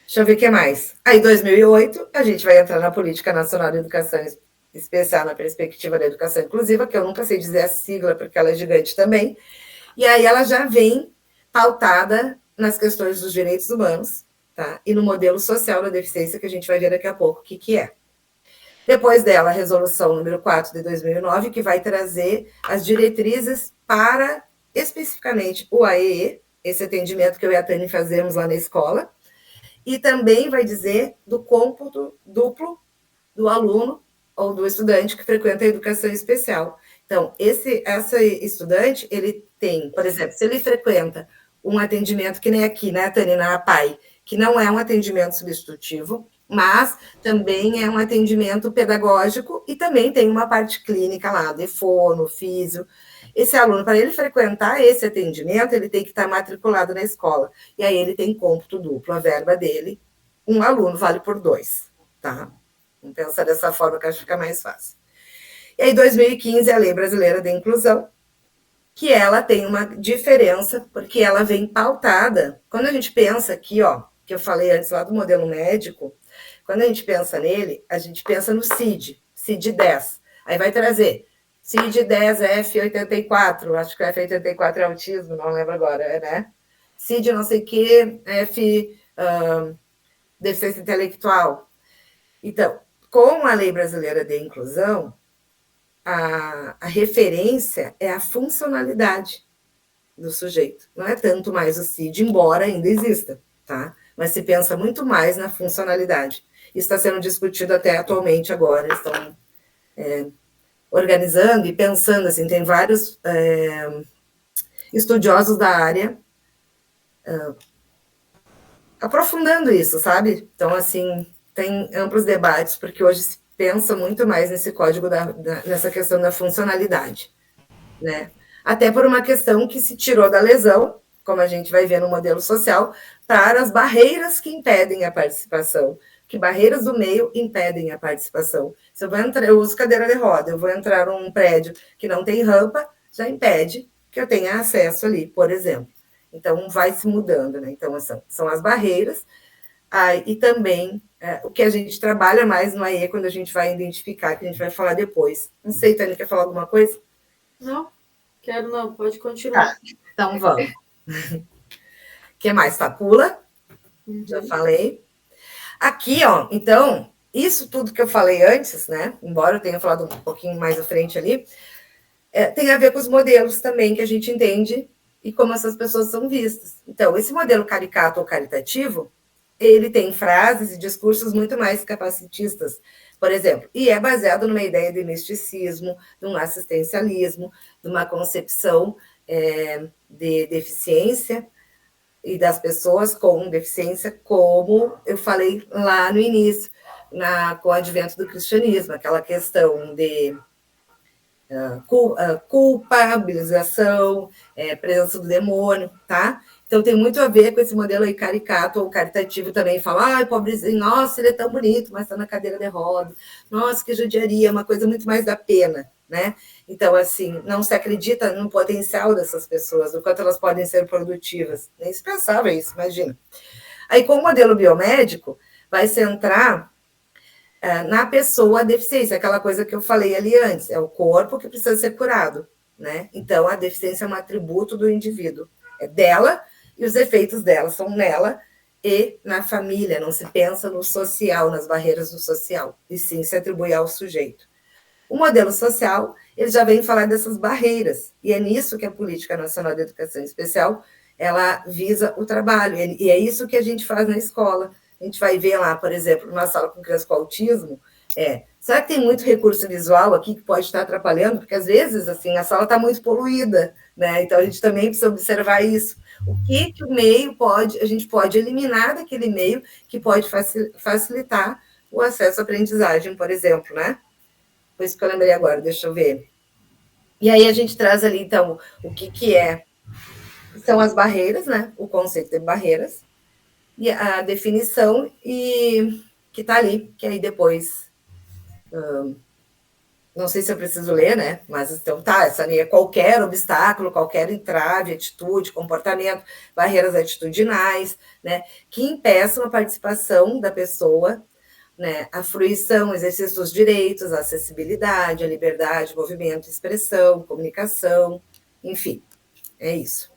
Deixa eu ver o que mais. Aí, em 2008, a gente vai entrar na Política Nacional de Educação Especial na perspectiva da educação inclusiva, que eu nunca sei dizer a sigla, porque ela é gigante também. E aí ela já vem pautada nas questões dos direitos humanos, tá? E no modelo social da deficiência, que a gente vai ver daqui a pouco o que é. Depois dela, a resolução número 4 de 2009, que vai trazer as diretrizes para, especificamente, o AEE, esse atendimento que eu e a Tânia fazemos lá na escola, e também vai dizer do cômputo duplo do aluno ou do estudante que frequenta a educação especial. Então, esse estudante, ele tem, por exemplo, se ele frequenta um atendimento que nem aqui, né, Tânia, na APAI, que não é um atendimento substitutivo, mas também é um atendimento pedagógico e também tem uma parte clínica lá, de fono, físio. Esse aluno, para ele frequentar esse atendimento, ele tem que estar matriculado na escola. E aí ele tem cômputo duplo, a verba dele, um aluno vale por 2, tá? Vamos pensar dessa forma que acho que fica mais fácil. E aí, 2015, a Lei Brasileira da Inclusão, que ela tem uma diferença, porque ela vem pautada. Quando a gente pensa aqui, ó, que eu falei antes lá do modelo médico, quando a gente pensa nele, a gente pensa no CID 10. Aí vai trazer CID 10 F84, acho que o F84 é autismo, não lembro agora, né? CID não sei o que, deficiência intelectual. Então, com a Lei Brasileira de Inclusão, a referência é a funcionalidade do sujeito. Não é tanto mais o CID, embora ainda exista, tá? Mas se pensa muito mais na funcionalidade. Isso está sendo discutido até atualmente agora. Estão organizando e pensando, assim, tem vários estudiosos da área aprofundando isso, sabe? Então, assim, tem amplos debates, porque hoje se pensa muito mais nesse código, nessa questão da funcionalidade, né? Até por uma questão que se tirou da lesão, como a gente vai ver no modelo social, para as barreiras que impedem a participação, que barreiras do meio impedem a participação. Se eu vou entrar, eu uso cadeira de roda, eu vou entrar num prédio que não tem rampa, já impede que eu tenha acesso ali, por exemplo. Então, vai se mudando, né? Então, são as barreiras, e também o que a gente trabalha mais no AE, quando a gente vai identificar, que a gente vai falar depois. Não sei, Tânia, quer falar alguma coisa? Não, quero não, pode continuar. Tá, então vamos. O que mais? Facula, já falei. Aqui, ó, então, isso tudo que eu falei antes, né? Embora eu tenha falado um pouquinho mais à frente ali, tem a ver com os modelos também que a gente entende e como essas pessoas são vistas. Então, esse modelo caricato ou caritativo, ele tem frases e discursos muito mais capacitistas, por exemplo, e é baseado numa ideia de misticismo, de um assistencialismo, de uma concepção de deficiência e das pessoas com deficiência, como eu falei lá no início, com o advento do cristianismo, aquela questão de culpabilização, presença do demônio, tá? Então, tem muito a ver com esse modelo aí caricato ou caritativo também. Fala, ai, pobrezinho, nossa, ele é tão bonito, mas está na cadeira de roda. Nossa, que judiaria, uma coisa muito mais da pena, né? Então, assim, não se acredita no potencial dessas pessoas, do quanto elas podem ser produtivas. Nem se pensava isso, imagina. Aí, com o modelo biomédico, vai se entrar na pessoa a deficiência, aquela coisa que eu falei ali antes, é o corpo que precisa ser curado, né? Então, a deficiência é um atributo do indivíduo, é dela, e os efeitos dela são nela e na família, não se pensa no social, nas barreiras do social, e sim se atribui ao sujeito. O modelo social, ele já vem falar dessas barreiras, e é nisso que a Política Nacional de Educação Especial, ela visa o trabalho, e é isso que a gente faz na escola. A gente vai ver lá, por exemplo, numa sala com crianças com autismo, será que tem muito recurso visual aqui que pode estar atrapalhando? Porque, às vezes, assim, a sala está muito poluída, né? Então, a gente também precisa observar isso. O que o meio a gente pode eliminar daquele meio que pode facilitar o acesso à aprendizagem, por exemplo, né? Foi isso que eu lembrei agora, deixa eu ver. E aí a gente traz ali, então, o que são as barreiras, né? O conceito de barreiras, e a definição, e que está ali, que aí depois, não sei se eu preciso ler, né? Mas então tá, essa linha é qualquer obstáculo, qualquer entrave, atitude, comportamento, barreiras atitudinais, né? Que impeçam a participação da pessoa, né? A fruição, o exercício dos direitos, a acessibilidade, a liberdade, movimento, expressão, comunicação, enfim, é isso.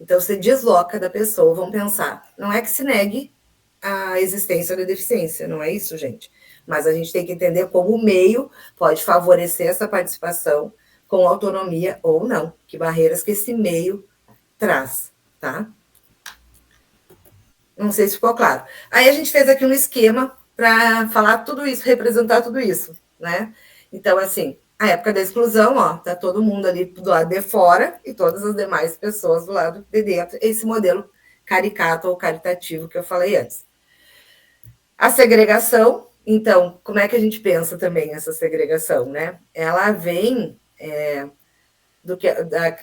Então, se desloca da pessoa, vamos pensar, não é que se negue a existência da deficiência, não é isso, gente? Mas a gente tem que entender como o meio pode favorecer essa participação com autonomia ou não, que barreiras que esse meio traz, tá? Não sei se ficou claro. Aí a gente fez aqui um esquema para falar tudo isso, representar tudo isso, né? Então, assim, a época da exclusão, ó, tá todo mundo ali do lado de fora e todas as demais pessoas do lado de dentro. Esse modelo caricato ou caritativo que eu falei antes. A segregação, então, como é que a gente pensa também essa segregação, né? Ela vem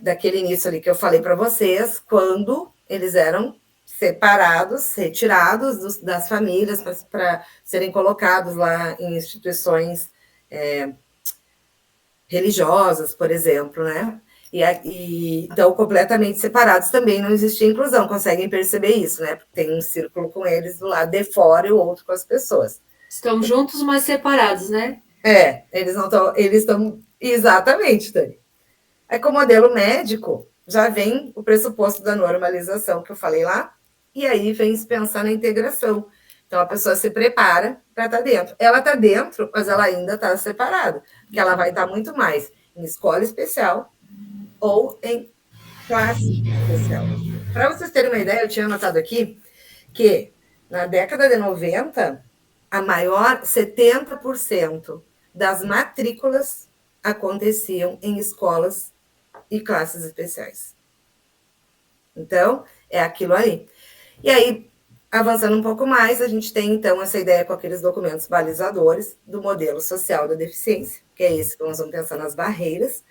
daquele início ali que eu falei para vocês, quando eles eram separados, retirados das famílias para serem colocados lá em instituições religiosas, por exemplo, né? Então, completamente separados também não existia inclusão, conseguem perceber isso, né? Porque tem um círculo com eles do lado de fora e o outro com as pessoas. Estão juntos, mas separados, né? Eles não estão, eles estão, exatamente, Dani. É que o modelo médico já vem o pressuposto da normalização que eu falei lá, e aí vem se pensar na integração. Então a pessoa se prepara para estar dentro. Ela está dentro, mas ela ainda está separada, porque ela vai estar muito mais em escola especial ou em classe especial. Para vocês terem uma ideia, eu tinha anotado aqui que na década de 90, a maior 70% das matrículas aconteciam em escolas e classes especiais. Então, é aquilo aí. E aí, avançando um pouco mais, a gente tem, então, essa ideia com aqueles documentos balizadores do modelo social da deficiência, que é esse que nós vamos pensar nas barreiras,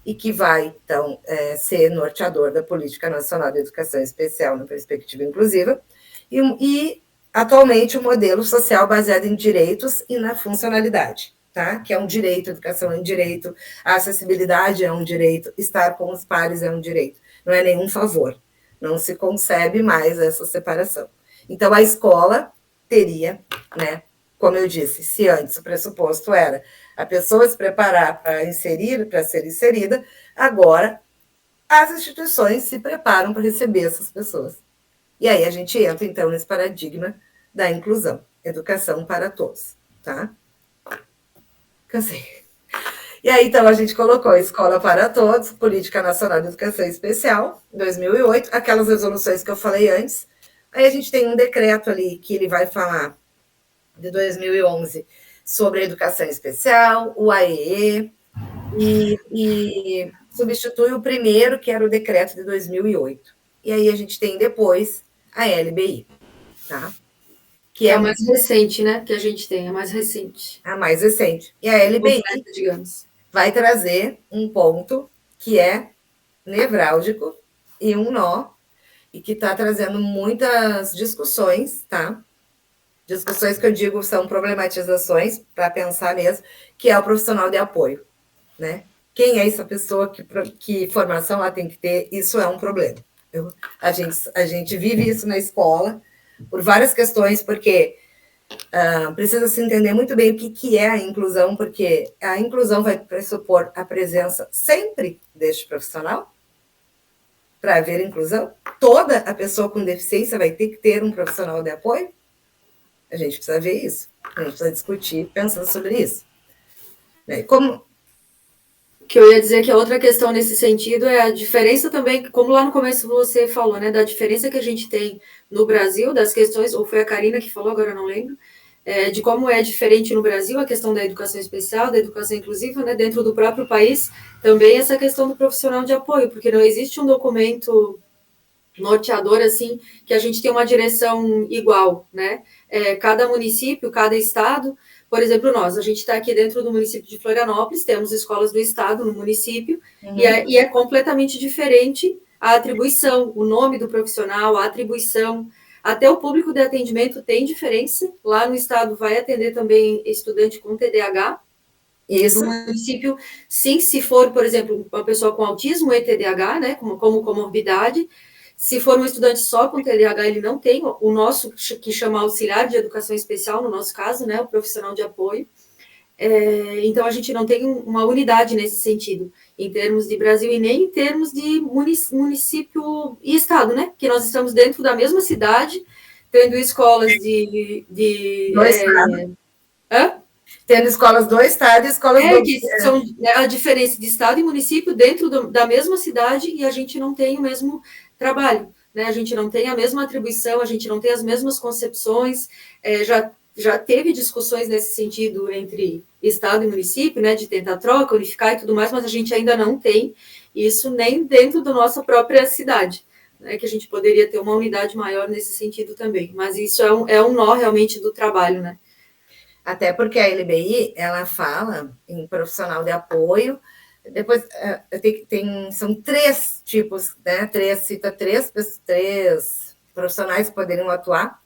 e que vai, então, ser norteador da Política Nacional de Educação Especial na perspectiva inclusiva, e atualmente, o modelo social baseado em direitos e na funcionalidade. Tá? Que é um direito, a educação é um direito, a acessibilidade é um direito, estar com os pares é um direito, não é nenhum favor, não se concebe mais essa separação. Então, a escola teria, né, como eu disse, se antes o pressuposto era a pessoa se preparar para inserir, para ser inserida, agora as instituições se preparam para receber essas pessoas. E aí a gente entra, então, nesse paradigma da inclusão, educação para todos, tá? Cansei. E aí, então, a gente colocou Escola para Todos, Política Nacional de Educação Especial, 2008, aquelas resoluções que eu falei antes. Aí a gente tem um decreto ali que ele vai falar, de 2011, sobre a educação especial, o AEE, e substitui o primeiro, que era o decreto de 2008. E aí a gente tem depois a LBI, tá? Que é a mais recente, né? Que a gente tem, a mais recente. A mais recente. E a LBI, digamos, vai trazer um ponto que é nevrálgico e um nó, e que está trazendo muitas discussões, tá? Discussões que eu digo são problematizações, para pensar mesmo, que é o profissional de apoio, né? Quem é essa pessoa, que formação ela tem que ter, isso é um problema. A gente vive isso na escola, por várias questões, porque precisa se entender muito bem o que é a inclusão, porque a inclusão vai pressupor a presença sempre deste profissional. Para haver inclusão, toda a pessoa com deficiência vai ter que ter um profissional de apoio. A gente precisa ver isso, a gente precisa discutir pensando sobre isso. Como que eu ia dizer que a outra questão nesse sentido é a diferença também, como lá no começo você falou, né, da diferença que a gente tem no Brasil, das questões, ou foi a Karina que falou, agora eu não lembro, de como é diferente no Brasil a questão da educação especial, da educação inclusiva, né, dentro do próprio país, também essa questão do profissional de apoio, porque não existe um documento norteador, assim, que a gente tem uma direção igual, né, cada município, cada estado, por exemplo, a gente está aqui dentro do município de Florianópolis, temos escolas do estado no município, e é completamente diferente a atribuição, o nome do profissional, a atribuição, até o público de atendimento tem diferença, lá no estado vai atender também estudante com TDAH, isso. No município, sim, se for, por exemplo, uma pessoa com autismo e TDAH, né, como comorbidade, se for um estudante só com TDAH, ele não tem o nosso, que chama auxiliar de educação especial, no nosso caso, né, o profissional de apoio. Então, a gente não tem uma unidade nesse sentido, em termos de Brasil e nem em termos de município e estado, né, que nós estamos dentro da mesma cidade, tendo escolas do estado. Tendo escolas do estado e escolas do... que são a diferença de estado e município dentro da mesma cidade, e a gente não tem o mesmo trabalho, né? A gente não tem a mesma atribuição, a gente não tem as mesmas concepções, já teve discussões nesse sentido entre Estado e município, né, de tentar troca, unificar e tudo mais, mas a gente ainda não tem isso nem dentro da nossa própria cidade, né, que a gente poderia ter uma unidade maior nesse sentido também, mas isso é um nó realmente do trabalho, né. Até porque a LBI, ela fala em profissional de apoio, depois são 3 tipos, né, cita três profissionais que poderiam atuar,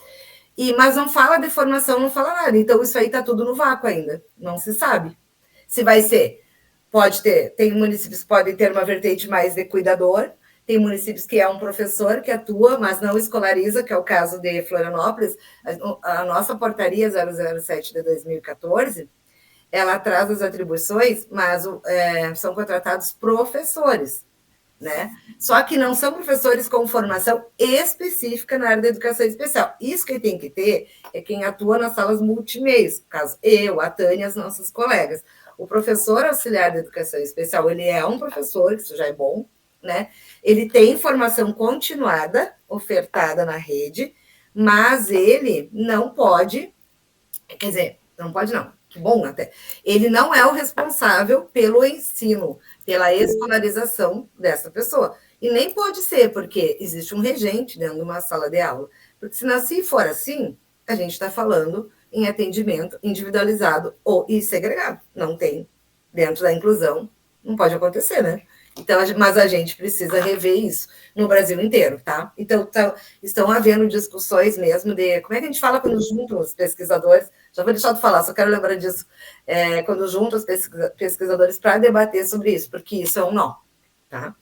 mas não fala de formação, não fala nada. Então, isso aí está tudo no vácuo ainda. Não se sabe. Se vai ser, tem municípios que podem ter uma vertente mais de cuidador, tem municípios que é um professor que atua, mas não escolariza, que é o caso de Florianópolis. A nossa portaria 007 de 2014, ela traz as atribuições, mas são contratados professores, né? Só que não são professores com formação específica na área da educação especial. Isso que tem que ter é quem atua nas salas multimeios, no caso eu, a Tânia, as nossas colegas. O professor auxiliar de educação especial, ele é um professor, isso já é bom, né? Ele tem formação continuada, ofertada na rede, mas ele não pode, quer dizer, não pode não, que bom até, ele não é o responsável pelo ensino, pela escolarização dessa pessoa. E nem pode ser, porque existe um regente dentro de uma sala de aula. Porque senão, se for assim, a gente está falando em atendimento individualizado e segregado. Não tem, dentro da inclusão, não pode acontecer, né? Então, mas a gente precisa rever isso no Brasil inteiro, tá? Então, estão havendo discussões mesmo de como é que a gente fala quando juntam os pesquisadores. Já vou deixar de falar, só quero lembrar disso. Quando juntam os pesquisadores para debater sobre isso, porque isso é um nó, tá?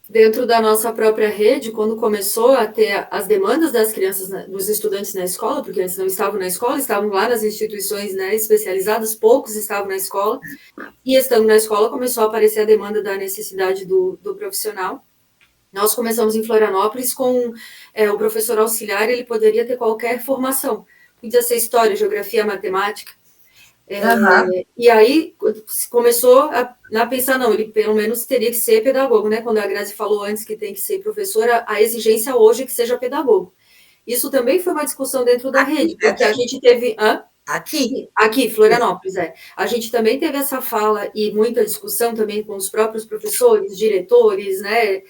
Dentro da nossa própria rede, quando começou a ter as demandas das crianças, dos estudantes na escola, porque antes não estavam na escola, estavam lá nas instituições, né, especializadas, poucos estavam na escola, e estando na escola começou a aparecer a demanda da necessidade do profissional. Nós começamos em Florianópolis com o professor auxiliar, ele poderia ter qualquer formação, podia ser história, geografia, matemática. E aí começou a pensar, não, ele pelo menos teria que ser pedagogo, né? Quando a Grazi falou antes que tem que ser professora, a exigência hoje é que seja pedagogo. Isso também foi uma discussão dentro da rede, porque a gente teve... Aqui, Florianópolis, A gente também teve essa fala e muita discussão também com os próprios professores, diretores, né?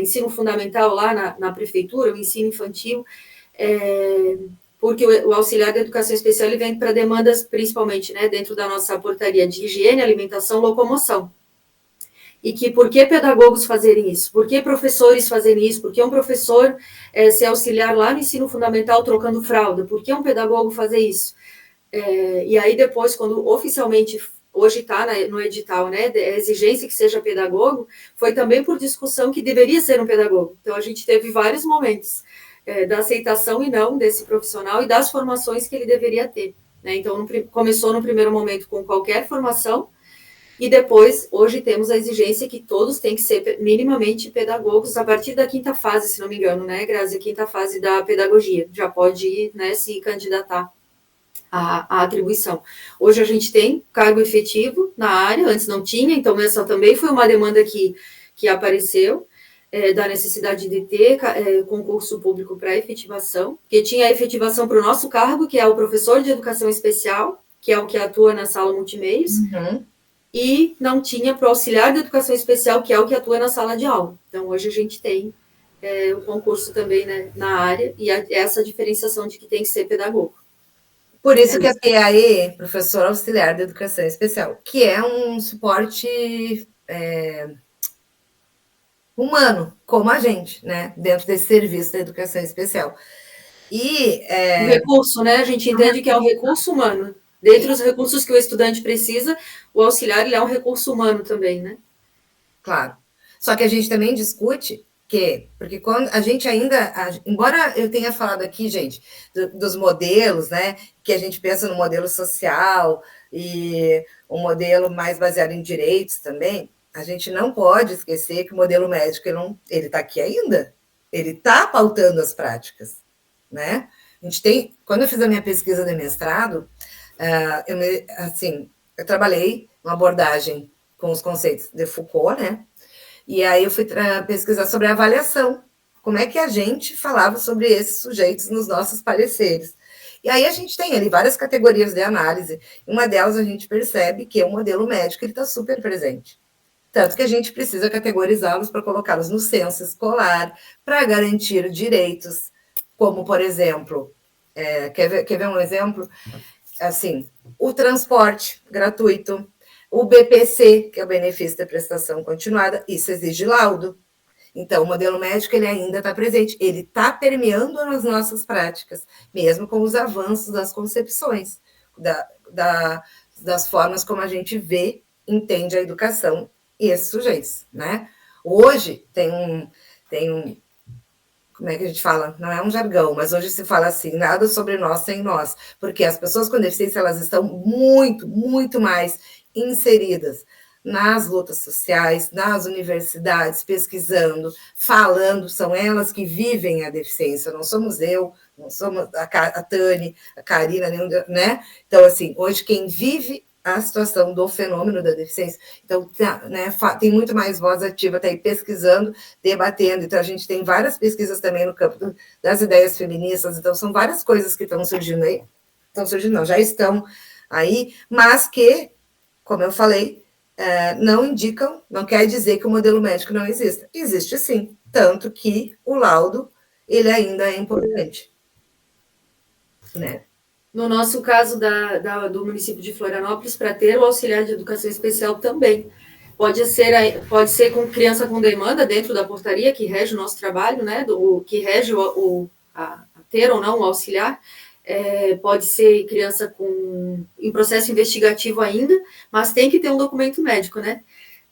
Ensino fundamental lá na prefeitura, o ensino infantil, porque o auxiliar da educação especial ele vem para demandas, principalmente, né, dentro da nossa portaria de higiene, alimentação, locomoção. E que por que pedagogos fazerem isso? Por que professores fazerem isso? Por que um professor ser auxiliar lá no ensino fundamental trocando fralda? Por que um pedagogo fazer isso? E aí depois, quando oficialmente, hoje está no edital, né, a exigência que seja pedagogo, foi também por discussão que deveria ser um pedagogo. Então, a gente teve vários momentos da aceitação e não desse profissional e das formações que ele deveria ter, né? Então, começou no primeiro momento com qualquer formação e depois, hoje, temos a exigência que todos têm que ser minimamente pedagogos a partir da 5ª fase, se não me engano, né, Grazi? A 5ª fase da pedagogia, já pode ir, né, se candidatar à atribuição. Hoje a gente tem cargo efetivo na área, antes não tinha, então essa também foi uma demanda que apareceu, da necessidade de ter concurso público para efetivação, porque tinha a efetivação para o nosso cargo, que é o professor de educação especial, que é o que atua na sala multimeios, e não tinha para o auxiliar de educação especial, que é o que atua na sala de aula. Então, hoje a gente tem o concurso também, né, na área, e essa diferenciação de que tem que ser pedagogo. Por isso que a PAE, professor auxiliar de educação especial, que é um suporte humano, como a gente, né, dentro desse serviço da educação especial. Um recurso, né? A gente entende que é um recurso humano. Dentre os recursos que o estudante precisa, o auxiliar ele é um recurso humano também, né? Claro. Só que a gente também discute porque quando a gente ainda, embora eu tenha falado aqui, gente, dos modelos, né, que a gente pensa no modelo social e um modelo mais baseado em direitos também, a gente não pode esquecer que o modelo médico ele está aqui ainda, ele está pautando as práticas, né? A gente tem, quando eu fiz a minha pesquisa de mestrado, eu trabalhei uma abordagem com os conceitos de Foucault, né? E aí eu fui pesquisar sobre a avaliação como é que a gente falava sobre esses sujeitos nos nossos pareceres. E aí a gente tem ali várias categorias de análise. Uma delas a gente percebe que o modelo médico está super presente. Tanto que a gente precisa categorizá-los para colocá-los no censo escolar, para garantir direitos, como, por exemplo, quer ver um exemplo? Assim, o transporte gratuito, o BPC, que é o benefício da prestação continuada, isso exige laudo. Então, o modelo médico ele ainda está presente, ele está permeando nas nossas práticas, mesmo com os avanços das concepções, das formas como a gente vê, entende a educação e esses sujeitos, né? Hoje tem um, como é que a gente fala? Não é um jargão, mas hoje se fala assim, nada sobre nós sem nós, porque as pessoas com deficiência, elas estão muito, muito mais inseridas nas lutas sociais, nas universidades, pesquisando, falando, são elas que vivem a deficiência, não somos eu, não somos a Tânia, a Karina, né? Então, assim, hoje quem vive a situação do fenômeno da deficiência, então, né, tem muito mais voz ativa, está aí pesquisando, debatendo, então a gente tem várias pesquisas também no campo das ideias feministas, então são várias coisas que estão surgindo aí, não, já estão aí, mas que, como eu falei, não indicam, não quer dizer que o modelo médico não exista. Existe sim, tanto que o laudo, ele ainda é importante. Né? No nosso caso do município de Florianópolis, para ter o auxiliar de educação especial também. Pode ser com criança com demanda dentro da portaria, que rege o nosso trabalho, né? Que rege a ter ou não o auxiliar. Pode ser criança em processo investigativo ainda, mas tem que ter um documento médico, né?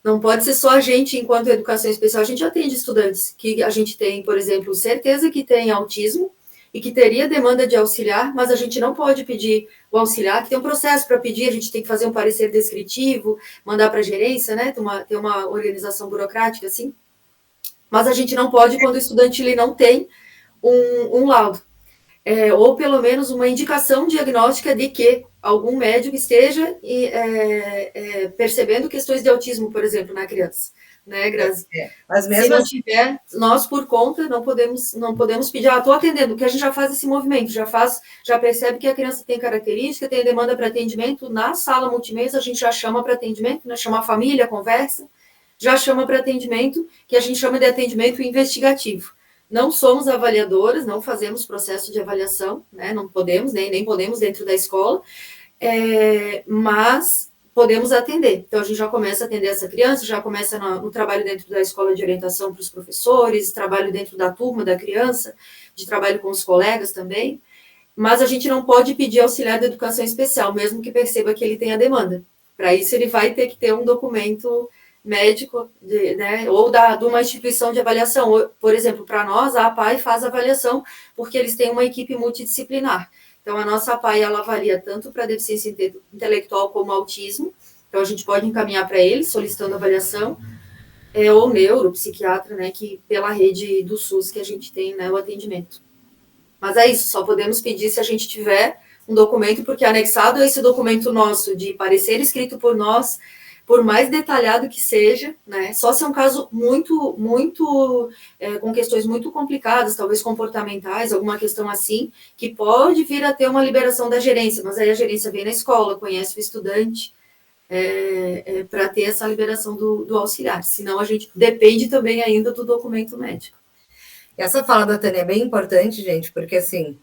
Não pode ser só a gente, enquanto educação especial, a gente atende estudantes que a gente tem, por exemplo, certeza que tem autismo e que teria demanda de auxiliar, mas a gente não pode pedir o auxiliar, que tem um processo para pedir, a gente tem que fazer um parecer descritivo, mandar para a gerência, né? Ter uma organização burocrática, assim. Mas a gente não pode quando o estudante ele não tem um laudo. Ou pelo menos uma indicação diagnóstica de que algum médico esteja percebendo questões de autismo, por exemplo, na criança. Né, Grazi? Mas mesmo se não tiver, nós por conta não podemos pedir, estou atendendo, porque a gente já faz esse movimento, já percebe que a criança tem característica, tem demanda para atendimento, na sala multimês a gente já chama para atendimento, né, chama a família, conversa, já chama para atendimento, que a gente chama de atendimento investigativo. Não somos avaliadoras, não fazemos processo de avaliação, né, não podemos, nem podemos dentro da escola, mas podemos atender. Então, a gente já começa a atender essa criança, já começa no trabalho dentro da escola de orientação para os professores, trabalho dentro da turma da criança, de trabalho com os colegas também, mas a gente não pode pedir auxiliar de educação especial, mesmo que perceba que ele tenha demanda. Para isso, ele vai ter que ter um documento médico, né, ou de uma instituição de avaliação. Por exemplo, para nós, a APAE faz avaliação, porque eles têm uma equipe multidisciplinar. Então, a nossa APAE, ela avalia tanto para deficiência intelectual como autismo. Então, a gente pode encaminhar para eles, solicitando avaliação, ou neuropsiquiatra, né, que pela rede do SUS que a gente tem, né, o atendimento. Mas é isso, só podemos pedir se a gente tiver um documento, porque anexado a esse documento nosso de parecer escrito por nós, por mais detalhado que seja, né, só se é um caso muito, com questões muito complicadas, talvez comportamentais, alguma questão assim, que pode vir a ter uma liberação da gerência, mas aí a gerência vem na escola, conhece o estudante, para ter essa liberação do auxiliar, senão a gente depende também ainda do documento médico. Essa fala da Tânia é bem importante, gente, porque assim,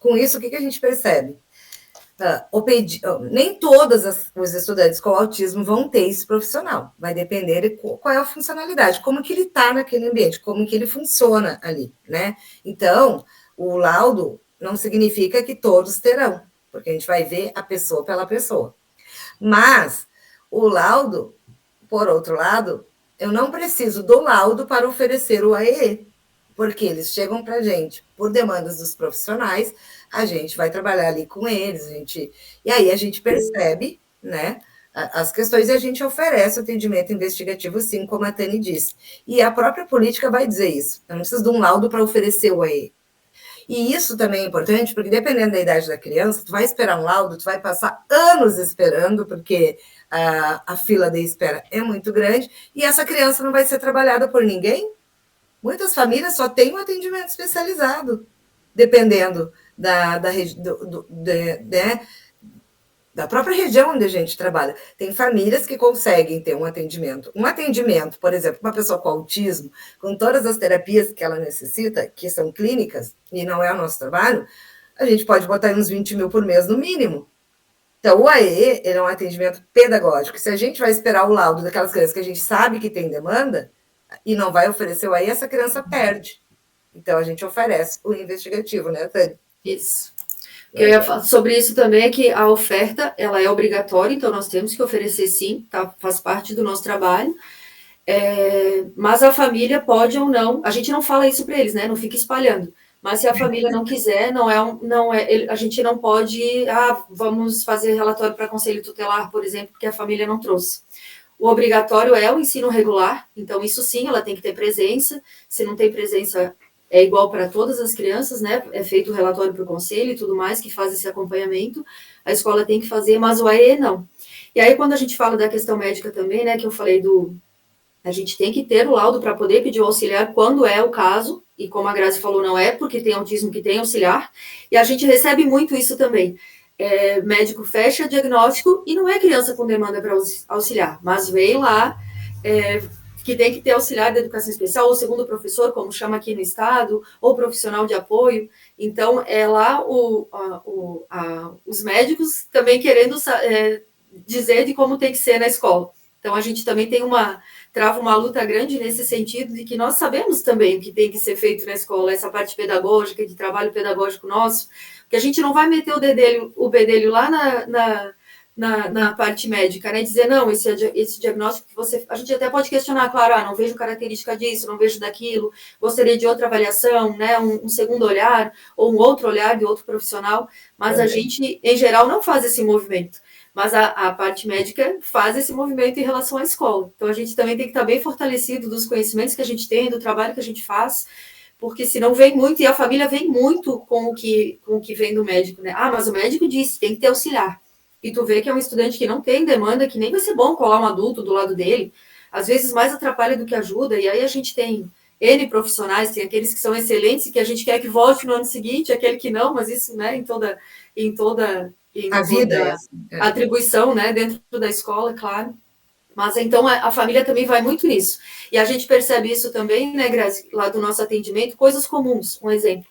com isso, o que a gente percebe? Nem todos os estudantes com autismo vão ter esse profissional, vai depender de qual é a funcionalidade, como que ele está naquele ambiente, como que ele funciona ali, né? Então, o laudo não significa que todos terão, porque a gente vai ver a pessoa pela pessoa. Mas o laudo, por outro lado, eu não preciso do laudo para oferecer o AEE, porque eles chegam para a gente por demandas dos profissionais, a gente vai trabalhar ali com eles, e aí a gente percebe, né, as questões e a gente oferece atendimento investigativo, sim, como a Tânia disse. E a própria política vai dizer isso, eu não preciso de um laudo para oferecer o AE. E isso também é importante, porque dependendo da idade da criança, tu vai esperar um laudo, tu vai passar anos esperando, porque a fila de espera é muito grande, e essa criança não vai ser trabalhada por ninguém, Muitas famílias só têm um atendimento especializado, dependendo da própria região onde a gente trabalha. Tem famílias que conseguem ter um atendimento, por exemplo, uma pessoa com autismo, com todas as terapias que ela necessita, que são clínicas, e não é o nosso trabalho, a gente pode botar uns 20 mil por mês no mínimo. Então, o AE ele é um atendimento pedagógico. Se a gente vai esperar o laudo daquelas crianças que a gente sabe que tem demanda e não vai oferecer o AE, essa criança perde. Então, a gente oferece o investigativo, né, Tânia? Isso. O que eu ia falar sobre isso também é que a oferta, ela é obrigatória, então nós temos que oferecer sim, tá? Faz parte do nosso trabalho. Mas a família pode ou não, a gente não fala isso para eles, né? Não fica espalhando. Mas se a família não quiser, a gente não pode, vamos fazer relatório para conselho tutelar, por exemplo, porque a família não trouxe. O obrigatório é o ensino regular, então isso sim, ela tem que ter presença. Se não tem presença, é igual para todas as crianças, né? É feito o relatório para o conselho e tudo mais, que faz esse acompanhamento. A escola tem que fazer, mas o AE não. E aí, quando a gente fala da questão médica também, né, que eu falei a gente tem que ter o laudo para poder pedir o auxiliar quando é o caso, e como a Grazi falou, não é porque tem autismo que tem auxiliar, e a gente recebe muito isso também. Médico fecha diagnóstico e não é criança com demanda para auxiliar, mas veio lá que tem que ter auxiliar da educação especial, ou segundo professor, como chama aqui no estado, ou profissional de apoio. Então, é lá os médicos também querendo dizer de como tem que ser na escola. Então, a gente também trava uma luta grande nesse sentido de que nós sabemos também o que tem que ser feito na escola, essa parte pedagógica, de trabalho pedagógico nosso, que a gente não vai meter o bedelho lá na parte médica, né? Dizer, não, esse diagnóstico que a gente até pode questionar, claro, não vejo característica disso, não vejo daquilo, gostaria de outra avaliação, né? Um segundo olhar, ou um outro olhar de outro profissional, mas a gente, em geral, não faz esse movimento. Mas a parte médica faz esse movimento em relação à escola. Então, a gente também tem que estar bem fortalecido dos conhecimentos que a gente tem, do trabalho que a gente faz, porque senão vem muito, e a família vem muito com o que vem do médico, né? Mas o médico disse, tem que ter auxiliar. E tu vê que é um estudante que não tem demanda, que nem vai ser bom colar um adulto do lado dele, às vezes mais atrapalha do que ajuda, e aí a gente tem N profissionais, tem aqueles que são excelentes e que a gente quer que volte no ano seguinte, aquele que não, mas isso, né, em toda a vida, atribuição, né, dentro da escola, claro. Mas então a família também vai muito nisso. E a gente percebe isso também, né, Grazi, lá do nosso atendimento, coisas comuns, um exemplo.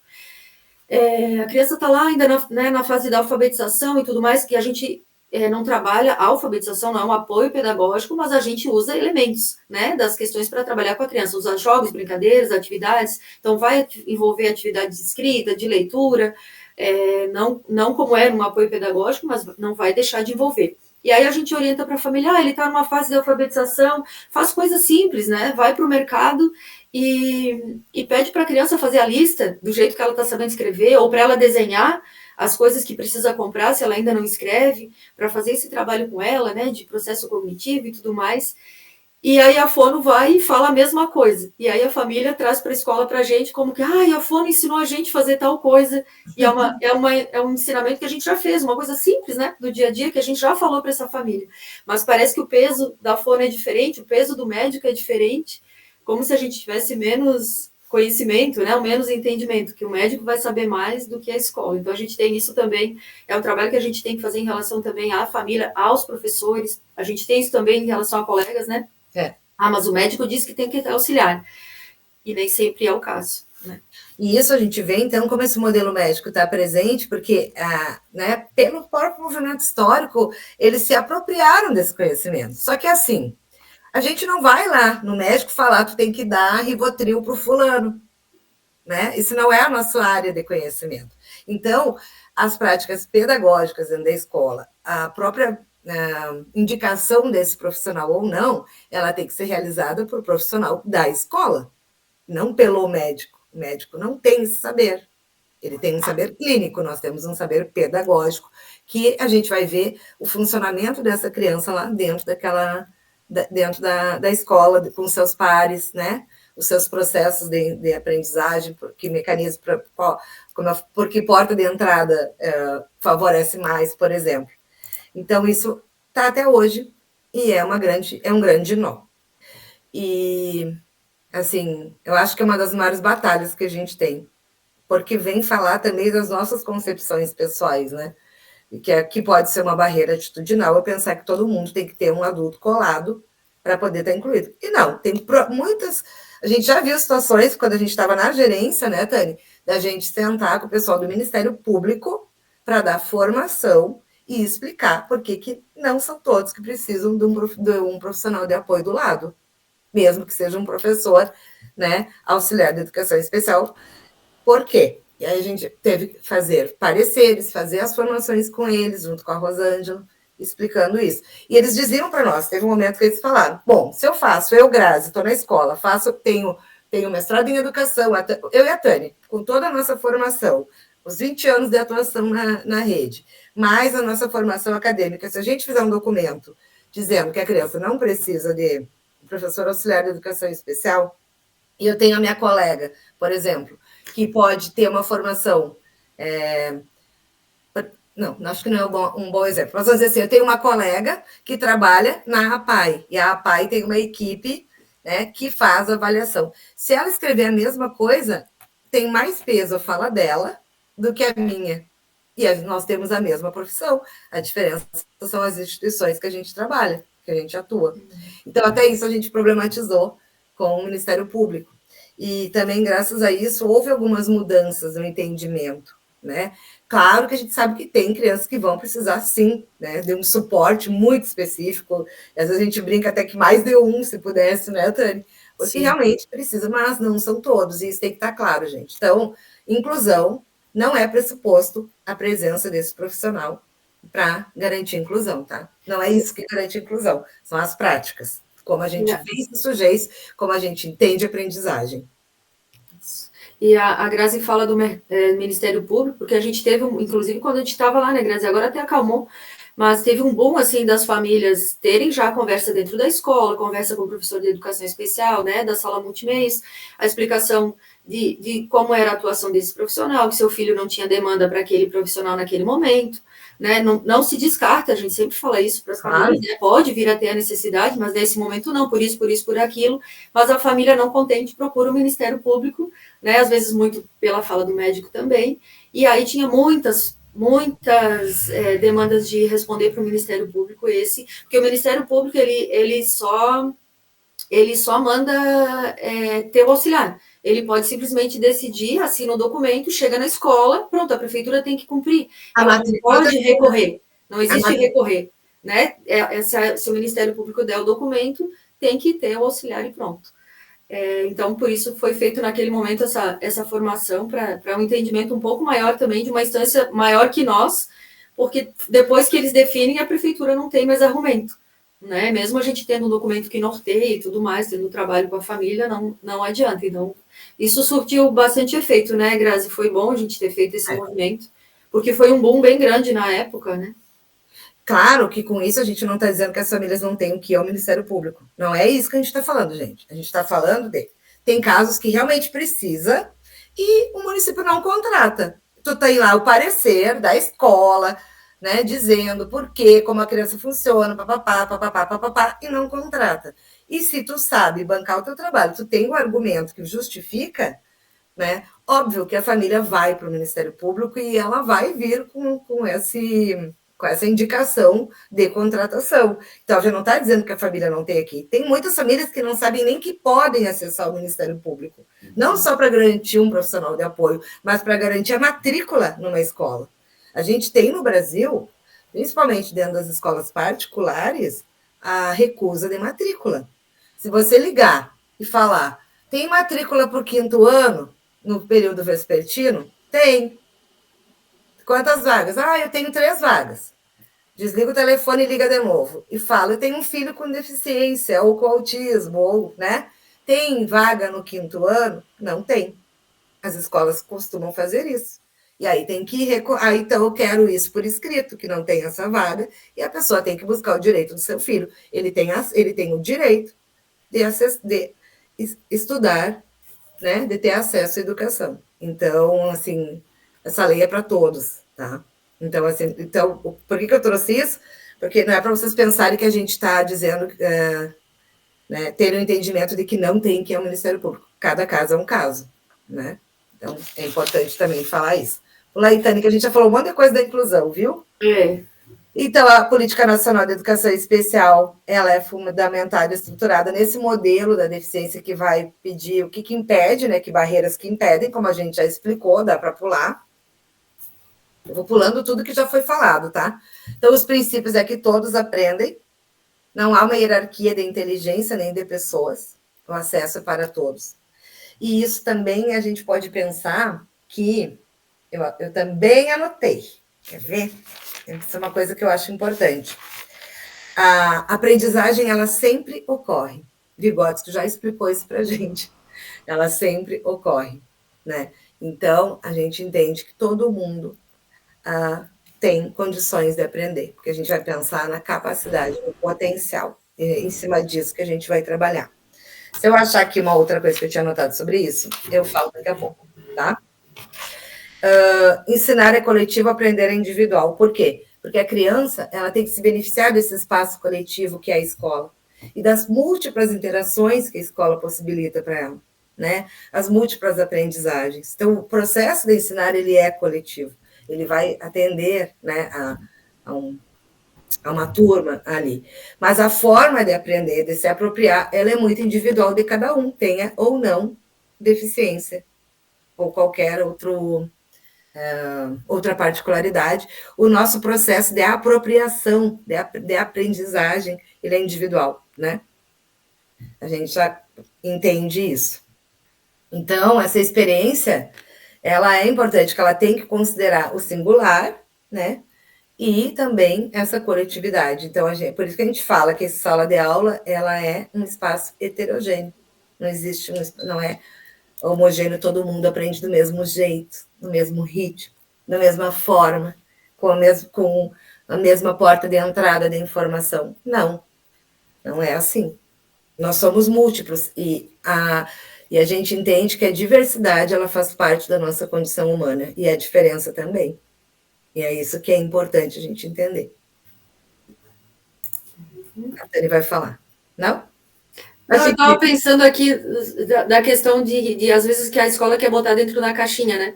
A criança está lá ainda na fase da alfabetização e tudo mais, que a gente não trabalha a alfabetização, não é um apoio pedagógico, mas a gente usa elementos, né, das questões para trabalhar com a criança, usa jogos, brincadeiras, atividades, então vai envolver atividades de escrita, de leitura, não como é um apoio pedagógico, mas não vai deixar de envolver. E aí a gente orienta para a família, ele está numa fase de alfabetização, faz coisas simples, né, vai para o mercado e pede para a criança fazer a lista do jeito que ela está sabendo escrever, ou para ela desenhar as coisas que precisa comprar, se ela ainda não escreve, para fazer esse trabalho com ela, né, de processo cognitivo e tudo mais. E aí a fono vai e fala a mesma coisa. E aí a família traz para a escola para a gente como que, a fono ensinou a gente a fazer tal coisa. E é um ensinamento que a gente já fez, uma coisa simples, né, do dia a dia, que a gente já falou para essa família. Mas parece que o peso da fono é diferente, o peso do médico é diferente, como se a gente tivesse menos conhecimento, né, ou menos entendimento, que o médico vai saber mais do que a escola. Então, a gente tem isso também, é um trabalho que a gente tem que fazer em relação também à família, aos professores, a gente tem isso também em relação a colegas, né? Mas o médico disse que tem que auxiliar, e nem sempre é o caso, né? E isso a gente vê, então, como esse modelo médico está presente, porque, né, pelo próprio movimento histórico, eles se apropriaram desse conhecimento. Só que, assim, a gente não vai lá no médico falar tu tem que dar Rivotril para o fulano, né? Isso não é a nossa área de conhecimento. Então, as práticas pedagógicas dentro da escola, a própria indicação desse profissional ou não, ela tem que ser realizada por profissional da escola, não pelo médico. O médico não tem esse saber. Ele tem um saber clínico, nós temos um saber pedagógico, que a gente vai ver o funcionamento dessa criança lá dentro dentro da escola, com seus pares, né? Os seus processos de aprendizagem, por que mecanismo, por que porta de entrada favorece mais, por exemplo. Então, isso está até hoje e é um grande nó. E assim, eu acho que é uma das maiores batalhas que a gente tem, porque vem falar também das nossas concepções pessoais, né? E que pode ser uma barreira atitudinal, eu pensar que todo mundo tem que ter um adulto colado para poder estar incluído. E não, tem muitas. A gente já viu situações, quando a gente estava na gerência, né, Tânia, da gente sentar com o pessoal do Ministério Público para dar formação e explicar por que não são todos que precisam de um profissional de apoio do lado, mesmo que seja um professor, né, auxiliar de educação especial. Por quê? E aí a gente teve que fazer pareceres, fazer as formações com eles, junto com a Rosângela, explicando isso. E eles diziam para nós, teve um momento que eles falaram, bom, se eu faço, eu, Grazi, estou na escola, tenho mestrado em educação, eu e a Tânia, com toda a nossa formação, os 20 anos de atuação na rede, mais a nossa formação acadêmica, se a gente fizer um documento dizendo que a criança não precisa de professor auxiliar de educação especial, e eu tenho a minha colega, por exemplo, que pode ter uma formação. Não, acho que não é um bom exemplo. Mas vamos dizer assim, eu tenho uma colega que trabalha na APAI, e a APAI tem uma equipe, né, que faz a avaliação. Se ela escrever a mesma coisa, tem mais peso a fala dela do que a minha. E nós temos a mesma profissão. A diferença são as instituições que a gente trabalha, que a gente atua. Então, até isso a gente problematizou com o Ministério Público. E também, graças a isso, houve algumas mudanças no entendimento, né? Claro que a gente sabe que tem crianças que vão precisar, sim, né, de um suporte muito específico. Às vezes a gente brinca até que mais de um, se pudesse, né, Tânia? Porque sim, realmente precisa, mas não são todos, e isso tem que estar claro, gente. Então, inclusão não é pressuposto a presença desse profissional para garantir inclusão, tá? Não é isso que garante inclusão, são as práticas, como a gente vê se sujeito, como a gente entende a aprendizagem. E a Grazi fala do Ministério Público, porque a gente teve, inclusive quando a gente estava lá, né, Grazi, agora até acalmou, mas teve um boom, assim, das famílias terem já a conversa dentro da escola, conversa com o professor de educação especial, né, da sala multimês, a explicação de como era a atuação desse profissional, que seu filho não tinha demanda para aquele profissional naquele momento, né, não se descarta, a gente sempre fala isso para as famílias, né, pode vir a ter a necessidade, mas nesse momento não, por isso, por aquilo, mas a família não contente procura o Ministério Público, né, às vezes muito pela fala do médico também, e aí tinha muitas demandas de responder para o Ministério Público porque o Ministério Público ele só manda ter o auxiliar. Ele pode simplesmente decidir, assina um documento, chega na escola, pronto, a prefeitura tem que cumprir. Ela não pode recorrer, não existe recorrer, né? Se o Ministério Público der o documento, tem que ter o auxiliar e pronto. Então, por isso foi feito naquele momento essa formação para um entendimento um pouco maior também, de uma instância maior que nós, porque depois que eles definem, a prefeitura não tem mais argumento, né? Mesmo a gente tendo um documento que norteia e tudo mais, tendo trabalho com a família, não adianta. Então, isso surtiu bastante efeito, né, Grazi? Foi bom a gente ter feito esse movimento, porque foi um boom bem grande na época, né? Claro que com isso a gente não está dizendo que as famílias não têm o que é o Ministério Público. Não é isso que a gente está falando, gente. A gente está falando tem casos que realmente precisa e o município não contrata. Tu tem lá o parecer da escola, né, dizendo por quê, como a criança funciona, papapá, e não contrata. E se tu sabe bancar o teu trabalho, tu tem um argumento que justifica, né, óbvio que a família vai para o Ministério Público e ela vai vir com essa indicação de contratação. Então, já não está dizendo que a família não tem aqui. Tem muitas famílias que não sabem nem que podem acessar o Ministério Público. Não só para garantir um profissional de apoio, mas para garantir a matrícula numa escola. A gente tem no Brasil, principalmente dentro das escolas particulares, a recusa de matrícula. Se você ligar e falar, tem matrícula para o 5º ano, no período vespertino? Tem. Quantas vagas? Eu tenho 3 vagas. Desliga o telefone e liga de novo. E fala, eu tenho um filho com deficiência, ou com autismo, ou, né? Tem vaga no 5º ano? Não tem. As escolas costumam fazer isso. E aí tem que então eu quero isso por escrito, que não tem essa vaga, e a pessoa tem que buscar o direito do seu filho. Ele tem o direito de estudar, né? De ter acesso à educação. Então, assim, essa lei é para todos, tá? Então, assim, por que eu trouxe isso? Porque não é para vocês pensarem que a gente está dizendo né, ter o entendimento de que não tem que ir ao Ministério Público. Cada caso é um caso, né? Então, é importante também falar isso. Laitane, que a gente já falou um monte de coisa da inclusão, viu? Então, a Política Nacional de Educação Especial, ela é fundamentada e estruturada nesse modelo da deficiência que vai pedir o que impede, né, que barreiras que impedem, como a gente já explicou, dá para pular. Eu vou pulando tudo que já foi falado, tá? Então, os princípios é que todos aprendem, não há uma hierarquia de inteligência nem de pessoas, o acesso é para todos. E isso também a gente pode pensar que, eu também anotei, quer ver? Isso é uma coisa que eu acho importante. A aprendizagem, ela sempre ocorre. Vygotsky já explicou isso para a gente. Ela sempre ocorre, né? Então, a gente entende que todo mundo tem condições de aprender, porque a gente vai pensar na capacidade, no potencial, e em cima disso que a gente vai trabalhar. Se eu achar aqui uma outra coisa que eu tinha anotado sobre isso, eu falo daqui a pouco, tá? Ensinar é coletivo, aprender é individual. Por quê? Porque a criança, ela tem que se beneficiar desse espaço coletivo que é a escola e das múltiplas interações que a escola possibilita para ela, né? As múltiplas aprendizagens. Então, o processo de ensinar, ele é coletivo. Ele vai atender, né, a uma turma ali. Mas a forma de aprender, de se apropriar, ela é muito individual de cada um, tenha ou não deficiência ou qualquer outra particularidade. O nosso processo de apropriação, de aprendizagem, ele é individual, né? A gente já entende isso. Então, essa experiência, ela é importante, que ela tem que considerar o singular, né? E também essa coletividade. Então, por isso que a gente fala que essa sala de aula, ela é um espaço heterogêneo. Não existe, não é homogêneo, todo mundo aprende do mesmo jeito, no mesmo ritmo, da mesma forma, com a mesma porta de entrada de informação. Não, não é assim. Nós somos múltiplos e a gente entende que a diversidade, ela faz parte da nossa condição humana e a diferença também. E é isso que é importante a gente entender. A Tânia vai falar. Não? Eu estava pensando aqui da questão de, às vezes, que a escola quer botar dentro da caixinha, né?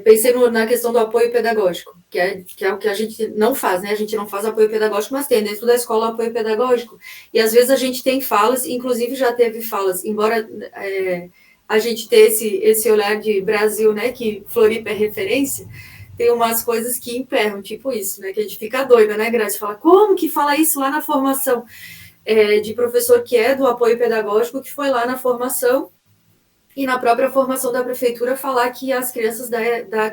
Pensei na questão do apoio pedagógico, que é o que a gente não faz, né? A gente não faz apoio pedagógico, mas tem dentro da escola apoio pedagógico. E, às vezes, a gente tem falas, inclusive já teve falas, embora a gente tenha esse olhar de Brasil, né? Que Floripa é referência, tem umas coisas que emperram, tipo isso, né? Que a gente fica doida, né, Grazi? Fala, como que fala isso lá na formação? De professor que é do apoio pedagógico, que foi lá na formação e na própria formação da prefeitura falar que as crianças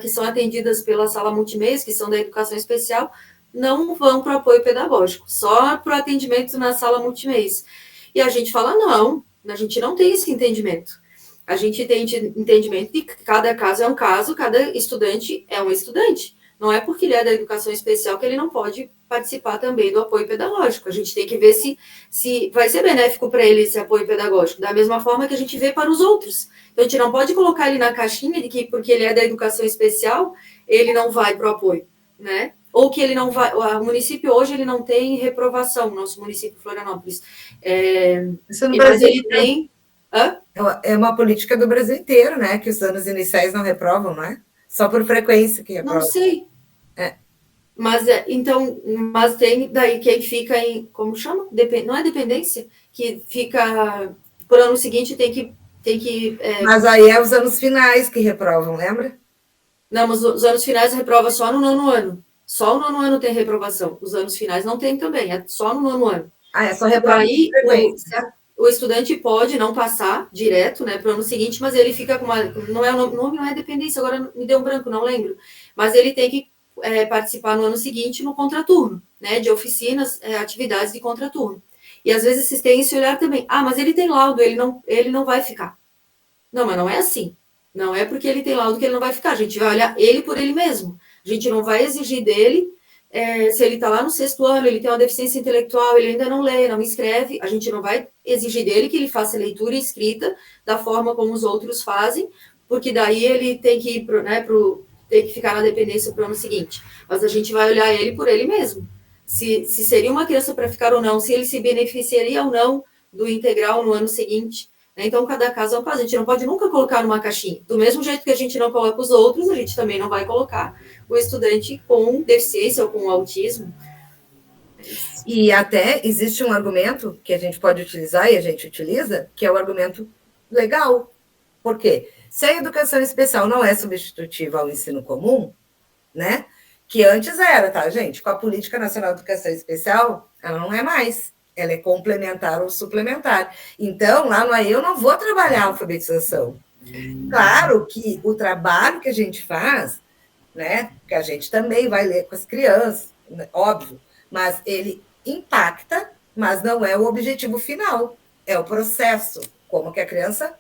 que são atendidas pela sala multimeios, que são da educação especial, não vão para o apoio pedagógico, só para o atendimento na sala multimeios. E a gente fala, não, a gente não tem esse entendimento. A gente tem entendimento de que cada caso é um caso, cada estudante é um estudante. Não é porque ele é da educação especial que ele não pode participar também do apoio pedagógico. A gente tem que ver se vai ser benéfico para ele esse apoio pedagógico, da mesma forma que a gente vê para os outros. Então, a gente não pode colocar ele na caixinha de que, porque ele é da educação especial, ele não vai para o apoio, né? Ou que ele não vai... O município hoje, ele não tem reprovação, nosso município Florianópolis. Isso no mas Brasil, ele tem... Hã? É uma política do Brasil inteiro, né? Que os anos iniciais não reprovam, não é? Só por frequência que reprova. Não sei. Mas tem daí quem fica em, como chama? Não é dependência? Que fica, por ano seguinte tem que Mas aí é os anos finais que reprovam, lembra? Não, mas os anos finais reprova só no nono ano. Só o nono ano tem reprovação. Os anos finais não tem também, é só no nono ano. É só reprova. Aí o estudante pode não passar direto, né, para o ano seguinte, mas ele fica com uma... o nome não é dependência, agora me deu um branco, não lembro. Mas ele tem que participar no ano seguinte no contraturno, né, de oficinas, atividades de contraturno. E às vezes vocês têm esse olhar também. Mas ele tem laudo, ele não vai ficar. Não, mas não é assim. Não é porque ele tem laudo que ele não vai ficar. A gente vai olhar ele por ele mesmo. A gente não vai exigir dele, se ele está lá no 6º ano, ele tem uma deficiência intelectual, ele ainda não lê, não escreve, a gente não vai exigir dele que ele faça leitura e escrita da forma como os outros fazem, porque daí ele tem que ir tem que ficar na dependência para o ano seguinte. Mas a gente vai olhar ele por ele mesmo. Se seria uma criança para ficar ou não, se ele se beneficiaria ou não do integral no ano seguinte. Né? Então, cada caso é um caso. A gente não pode nunca colocar numa caixinha. Do mesmo jeito que a gente não coloca os outros, a gente também não vai colocar o estudante com deficiência ou com autismo. E até existe um argumento que a gente pode utilizar, e a gente utiliza, que é o argumento legal. Por quê? Se a educação especial não é substitutiva ao ensino comum, né? Que antes era, tá, gente? Com a Política Nacional de Educação Especial, ela não é mais. Ela é complementar ou suplementar. Então, lá no AE, eu não vou trabalhar a alfabetização. Claro que o trabalho que a gente faz, né? Que a gente também vai ler com as crianças, óbvio, mas ele impacta, mas não é o objetivo final. É o processo. Como que a criança...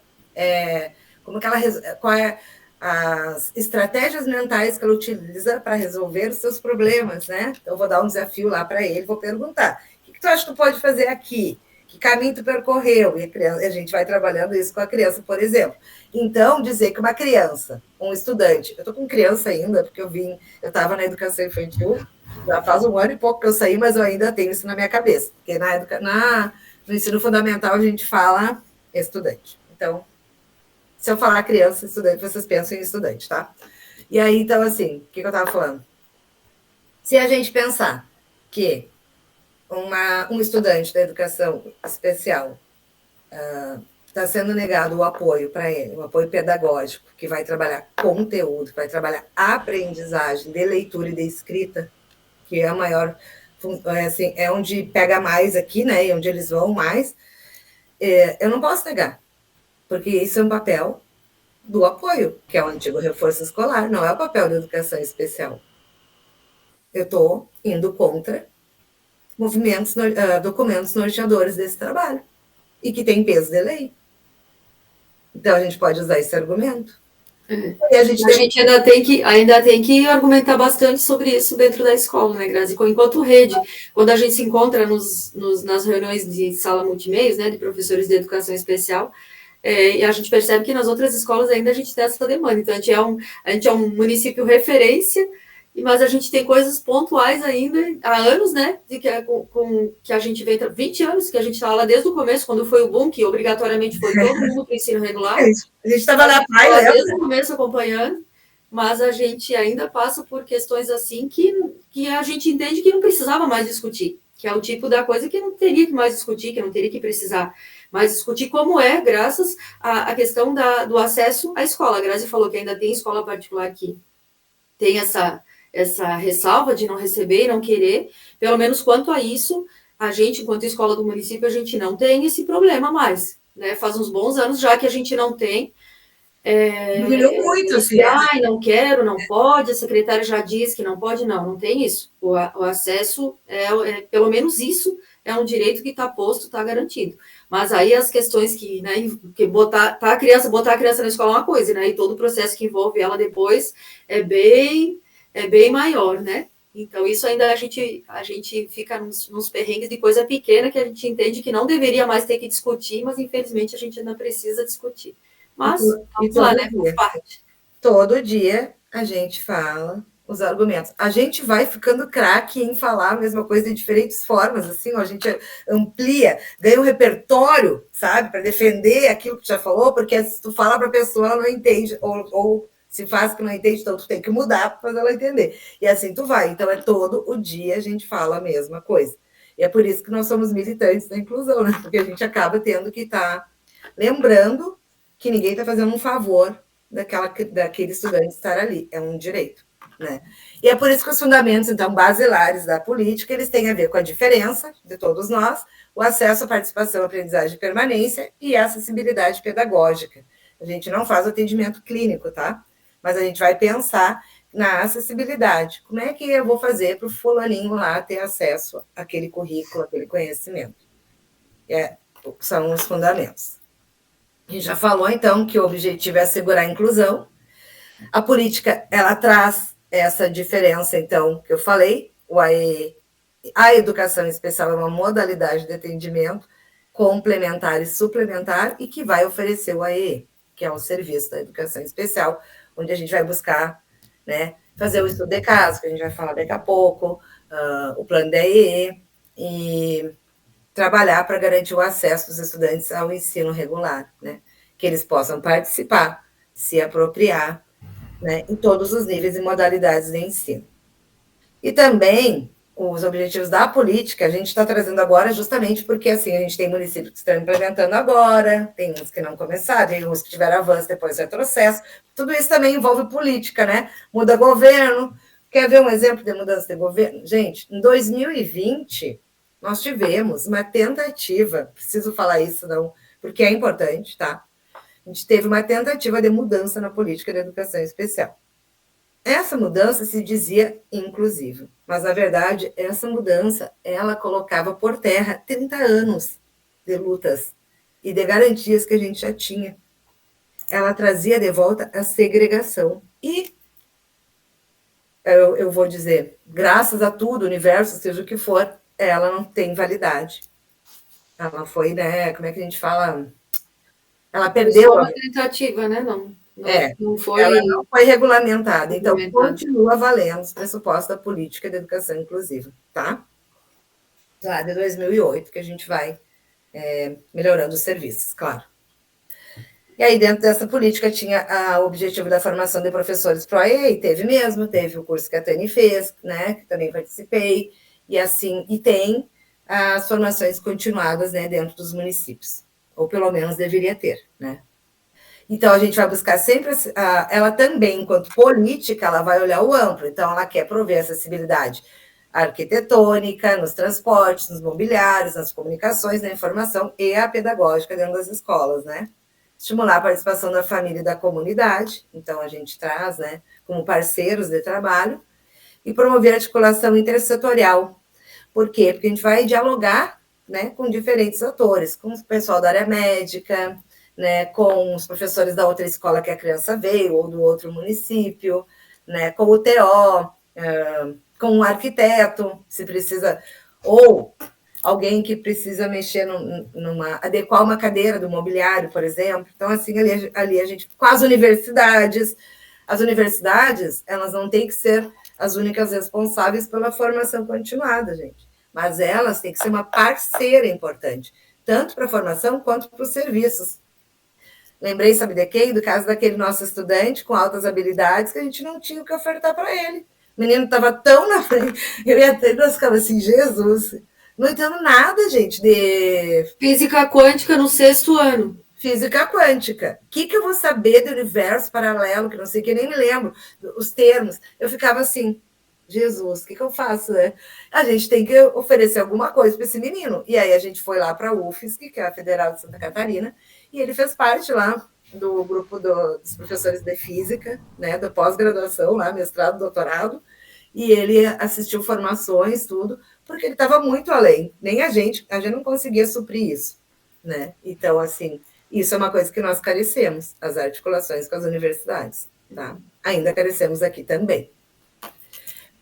como que ela... Qual é as estratégias mentais que ela utiliza para resolver os seus problemas, né? Então, eu vou dar um desafio lá para ele, vou perguntar, o que tu acha que tu pode fazer aqui? Que caminho tu percorreu? E a gente vai trabalhando isso com a criança, por exemplo. Então, dizer que uma criança, um estudante, eu estou com criança ainda, porque eu estava na educação infantil, já faz 1 ano e pouco que eu saí, mas eu ainda tenho isso na minha cabeça, porque no ensino fundamental a gente fala estudante. Então, se eu falar criança, estudante, vocês pensam em estudante, tá? E aí, então, assim, o que eu estava falando? Se a gente pensar que um estudante da educação especial está sendo negado o apoio para ele, o apoio pedagógico, que vai trabalhar conteúdo, que vai trabalhar aprendizagem de leitura e de escrita, que é a maior, assim, é onde pega mais aqui, né? E onde eles vão mais, eu não posso negar. Porque isso é um papel do apoio, que é o antigo reforço escolar, não é o papel da educação especial. Eu estou indo contra documentos norteadores desse trabalho, e que tem peso de lei. Então, a gente pode usar esse argumento. E a gente ainda tem que argumentar bastante sobre isso dentro da escola, né, Grazi? Enquanto rede, quando a gente se encontra nas reuniões de sala multimeios, né, de professores de educação especial, e a gente percebe que nas outras escolas ainda a gente tem essa demanda. Então, a gente é um município referência, mas a gente tem coisas pontuais ainda, há anos, né, que a gente vem, 20 anos, que a gente está lá desde o começo, quando foi o boom, que obrigatoriamente foi todo mundo para o ensino regular. A gente estava na praia, desde o começo acompanhando, mas a gente ainda passa por questões assim que a gente entende que não precisava mais discutir, que é o tipo da coisa que não teria que mais discutir, que não teria que precisar mais discutir, como é, graças à questão do acesso à escola. A Grazi falou que ainda tem escola particular que tem essa ressalva de não receber e não querer. Pelo menos quanto a isso, a gente, enquanto escola do município, a gente não tem esse problema mais, né? Faz uns bons anos já que a gente não tem. Diminuiu muito, assim. Não quero, não pode, a secretária já diz que não pode, não tem isso. O acesso, pelo menos isso, é um direito que está posto, está garantido. Mas aí as questões né, que botar a criança na escola é uma coisa, né? E todo o processo que envolve ela depois é bem maior, né? Então, isso ainda a gente fica nos perrengues de coisa pequena que a gente entende que não deveria mais ter que discutir, mas infelizmente a gente ainda precisa discutir. Mas, vamos lá, né? Faz parte. Todo dia a gente fala os argumentos. A gente vai ficando craque em falar a mesma coisa de diferentes formas, assim, ó, a gente amplia, ganha um repertório, sabe, para defender aquilo que tu já falou, porque se tu fala para a pessoa, ela não entende, ou se faz que não entende, então tu tem que mudar para fazer ela entender. E assim tu vai. Então, todo o dia a gente fala a mesma coisa. E é por isso que nós somos militantes da inclusão, né? Porque a gente acaba tendo que estar lembrando que ninguém está fazendo um favor daquele estudante estar ali. É um direito, né? E é por isso que os fundamentos, então, basilares da política, eles têm a ver com a diferença de todos nós, o acesso à participação, aprendizagem e permanência e a acessibilidade pedagógica. A gente não faz o atendimento clínico, tá? Mas a gente vai pensar na acessibilidade. Como é que eu vou fazer para o fulaninho lá ter acesso àquele currículo, àquele conhecimento? São os fundamentos. A gente já falou, então, que o objetivo é assegurar a inclusão. A política, ela traz essa diferença, então, que eu falei. A educação especial é uma modalidade de atendimento complementar e suplementar e que vai oferecer o AEE, que é o serviço da educação especial, onde a gente vai buscar, né, fazer o estudo de caso, que a gente vai falar daqui a pouco, o plano da AEE, e trabalhar para garantir o acesso dos estudantes ao ensino regular, né? Que eles possam participar, se apropriar, né, em todos os níveis e modalidades de ensino. E também os objetivos da política, a gente está trazendo agora justamente porque assim, a gente tem municípios que estão implementando agora, tem uns que não começaram, tem uns que tiveram avanço, depois retrocesso. Tudo isso também envolve política, né? Muda governo. Quer ver um exemplo de mudança de governo? Gente, em 2020, nós tivemos uma tentativa, preciso falar isso não, porque é importante, tá? A gente teve uma tentativa de mudança na política de educação especial. Essa mudança se dizia inclusiva, mas, na verdade, essa mudança, ela colocava por terra 30 anos de lutas e de garantias que a gente já tinha. Ela trazia de volta a segregação. E, eu vou dizer, graças a tudo, o universo, seja o que for, ela não tem validade. Ela foi, né, como é que a gente fala? Ela perdeu Só uma tentativa, né? Não foi. Ela não foi regulamentada, então continua valendo os pressupostos da política de educação inclusiva, tá? Lá de 2008, que a gente vai melhorando os serviços, claro. E aí, dentro dessa política, tinha o objetivo da formação de professores pro AE, teve o curso que a Tani fez, né, que também participei, e assim, e tem as formações continuadas, né, dentro dos municípios, ou pelo menos deveria ter, né. Então, a gente vai buscar sempre, ela também, enquanto política, ela vai olhar o amplo, então ela quer prover acessibilidade arquitetônica, nos transportes, nos mobiliários, nas comunicações, na informação e a pedagógica dentro das escolas, né? Estimular a participação da família e da comunidade, então a gente traz, né, como parceiros de trabalho, e promover a articulação intersetorial. Por quê? Porque a gente vai dialogar, né, com diferentes atores, com o pessoal da área médica, né, com os professores da outra escola que a criança veio, ou do outro município, né, com o TO, com o arquiteto, se precisa, ou alguém que precisa mexer adequar uma cadeira do mobiliário, por exemplo. Então, assim, ali a gente, com as universidades, elas não têm que ser as únicas responsáveis pela formação continuada, gente, mas elas têm que ser uma parceira importante, tanto para a formação quanto para os serviços. Lembrei, sabe de quem? Do caso daquele nosso estudante com altas habilidades que a gente não tinha o que ofertar para ele. O menino estava tão na frente, eu ia ter, nós ficava assim, Jesus, não entendo nada, gente, de Física quântica no 6º ano. Física quântica. O que eu vou saber do universo paralelo, que não sei, que nem me lembro, os termos. Eu ficava assim, Jesus, o que eu faço, né? A gente tem que oferecer alguma coisa para esse menino. E aí a gente foi lá para a UFSC, que é a Federal de Santa Catarina, e ele fez parte lá do grupo dos professores de física, né, da pós-graduação, lá, mestrado, doutorado, e ele assistiu formações, tudo, porque ele estava muito além. Nem a gente não conseguia suprir isso, né? Então, assim, isso é uma coisa que nós carecemos, as articulações com as universidades, tá? Ainda carecemos aqui também.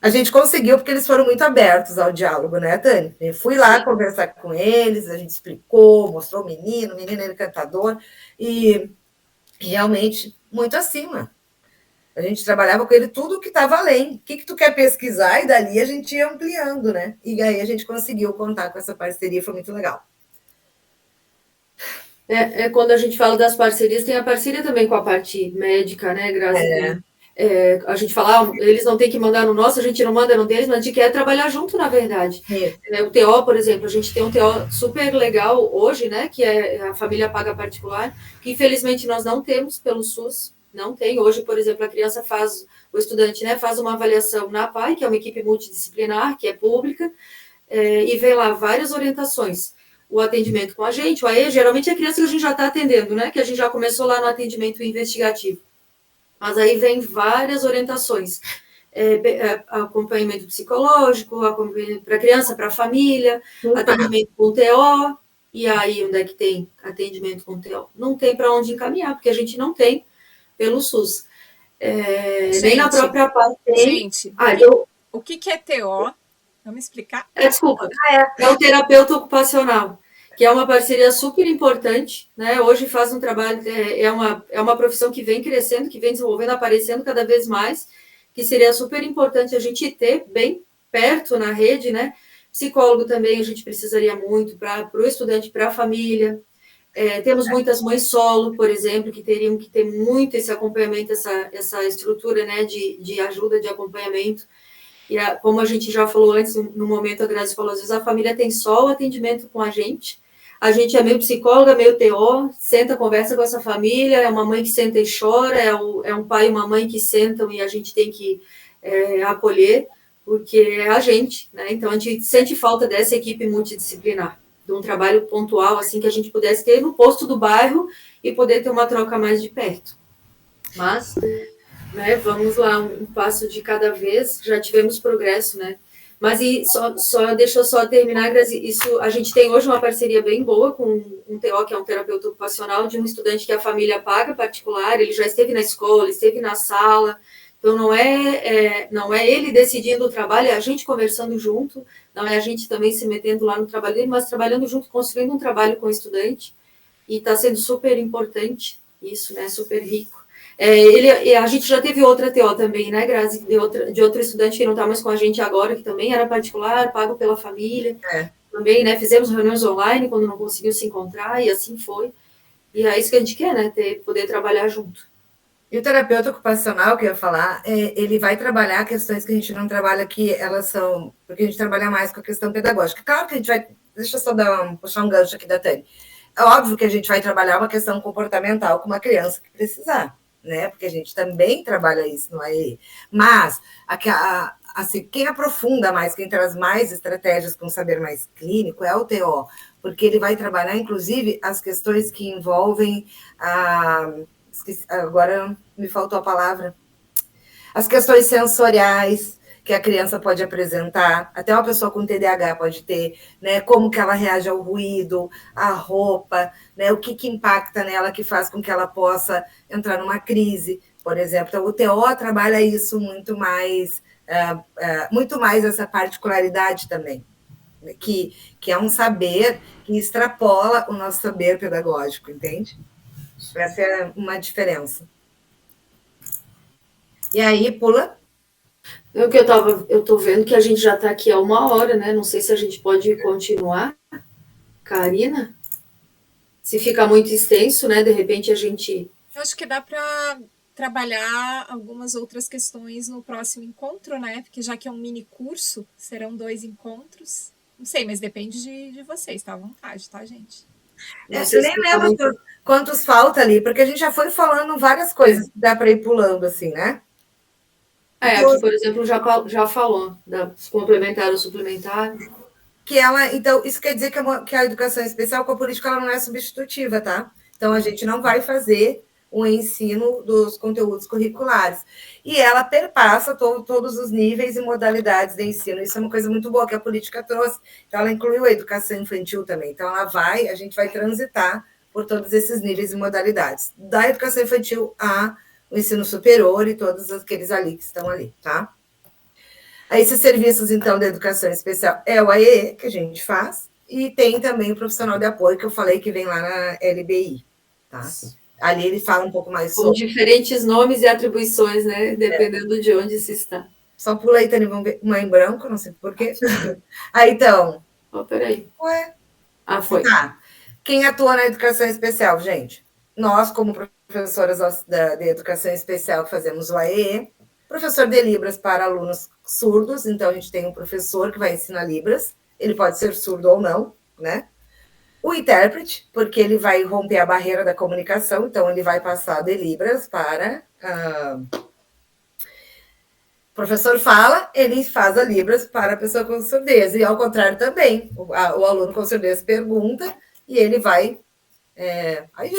A gente conseguiu porque eles foram muito abertos ao diálogo, né, Tani? Eu fui lá conversar com eles, a gente explicou, mostrou o menino ele cantador, e realmente muito acima. A gente trabalhava com ele tudo que estava além. O que tu quer pesquisar? E dali a gente ia ampliando, né? E aí a gente conseguiu contar com essa parceria, foi muito legal. Quando a gente fala das parcerias, tem a parceria também com a parte médica, né, Grazi? A gente fala, eles não têm que mandar no nosso, a gente não manda no deles, mas a gente quer trabalhar junto, na verdade. O TO, por exemplo, a gente tem um TO super legal hoje, né, que é a família paga particular, que infelizmente nós não temos pelo SUS, não tem. Hoje, por exemplo, a criança o estudante, né, faz uma avaliação na PAI, que é uma equipe multidisciplinar, que é pública, e vê lá várias orientações. O atendimento com a gente, o AE, geralmente é a criança que a gente já está atendendo, né, que a gente já começou lá no atendimento investigativo. Mas aí vem várias orientações, acompanhamento psicológico, para a criança, para a família, atendimento com TO, e aí onde é que tem atendimento com TO? Não tem para onde encaminhar, porque a gente não tem pelo SUS. Nem na própria parte. Gente, o que é TO? Vamos explicar? Desculpa, é o terapeuta ocupacional, que é uma parceria super importante, né? Hoje faz um trabalho, é uma profissão que vem crescendo, que vem desenvolvendo, aparecendo cada vez mais, que seria super importante a gente ter bem perto na rede, né? Psicólogo também a gente precisaria muito para o estudante, para a família. Temos muitas mães solo, por exemplo, que teriam que ter muito esse acompanhamento, essa estrutura, né, de ajuda, de acompanhamento. E como a gente já falou antes, no momento a Grazi falou, às vezes a família tem só o atendimento com a gente é meio psicóloga, meio TO, senta, conversa com essa família, é uma mãe que senta e chora, é um pai e uma mãe que sentam e a gente tem que acolher, porque é a gente, né? Então a gente sente falta dessa equipe multidisciplinar, de um trabalho pontual, assim, que a gente pudesse ter no posto do bairro e poder ter uma troca mais de perto. Mas, né, vamos lá, um passo de cada vez, já tivemos progresso, né? Mas deixa eu só terminar, Grazi, isso, a gente tem hoje uma parceria bem boa com um TO, que é um terapeuta ocupacional, de um estudante que a família paga particular, ele já esteve na escola, esteve na sala, então não é ele decidindo o trabalho, é a gente conversando junto, não é a gente também se metendo lá no trabalho dele, mas trabalhando junto, construindo um trabalho com o estudante, e está sendo super importante isso, né, super rico. A gente já teve outra TO também, né, Grazi, de outro estudante que não está mais com a gente agora, que também era particular, pago pela família, também, né, fizemos reuniões online quando não conseguiu se encontrar, e assim foi, e é isso que a gente quer, né, poder trabalhar junto. E o terapeuta ocupacional, que eu ia falar, ele vai trabalhar questões que a gente não trabalha aqui, elas são, porque a gente trabalha mais com a questão pedagógica. Claro que a gente vai, deixa eu só puxar um gancho aqui da Tânia, é óbvio que a gente vai trabalhar uma questão comportamental com uma criança que precisar, né? Porque a gente também trabalha isso no AE. Mas, assim, quem aprofunda mais, quem traz mais estratégias com saber mais clínico é o TO, porque ele vai trabalhar, inclusive, as questões que envolvem agora me faltou a palavra. As questões sensoriais que a criança pode apresentar, até uma pessoa com TDAH pode ter, né? Como que ela reage ao ruído, à roupa, né? O que impacta nela que faz com que ela possa entrar numa crise, por exemplo. Então, o TO trabalha isso muito mais essa particularidade também, que é um saber que extrapola o nosso saber pedagógico, entende? Essa é uma diferença. E aí, pula. Eu tô vendo que a gente já está aqui há 1 hora, né? Não sei se a gente pode continuar. Karina? Se fica muito extenso, né? De repente a gente... Eu acho que dá para trabalhar algumas outras questões no próximo encontro, né? Porque já que é um mini curso, serão 2 encontros. Não sei, mas depende de vocês, tá à vontade, tá, gente? Eu nem lembro quantos falta ali, porque a gente já foi falando várias coisas que dá para ir pulando, assim, né? Aqui, por exemplo, já falou da complementar ou suplementar. Então, isso quer dizer que a educação especial com a política ela não é substitutiva, tá? Então, a gente não vai fazer o ensino dos conteúdos curriculares. E ela perpassa todos os níveis e modalidades de ensino. Isso é uma coisa muito boa que a política trouxe. Então, ela incluiu a educação infantil também. Então, a gente vai transitar por todos esses níveis e modalidades. Da educação infantil ao ensino superior e todos aqueles ali que estão ali, tá? Esses serviços, então, da educação especial é o AEE, que a gente faz, e tem também o profissional de apoio, que eu falei que vem lá na LBI, tá? Ali ele fala um pouco mais sobre... Com diferentes nomes e atribuições, né? Dependendo de onde se está. Só pula aí, Tânia, vamos ver uma em branco, não sei porquê. Aí, então... peraí. Ué? Foi. Tá. Quem atua na educação especial, gente? Nós, como professoras de educação especial, fazemos o AEE, professor de Libras para alunos surdos, então a gente tem um professor que vai ensinar Libras, ele pode ser surdo ou não, né? O intérprete, porque ele vai romper a barreira da comunicação, então ele vai passar de Libras para... O professor fala, ele faz a Libras para a pessoa com surdez, e ao contrário também, o aluno com surdez pergunta, e ele vai...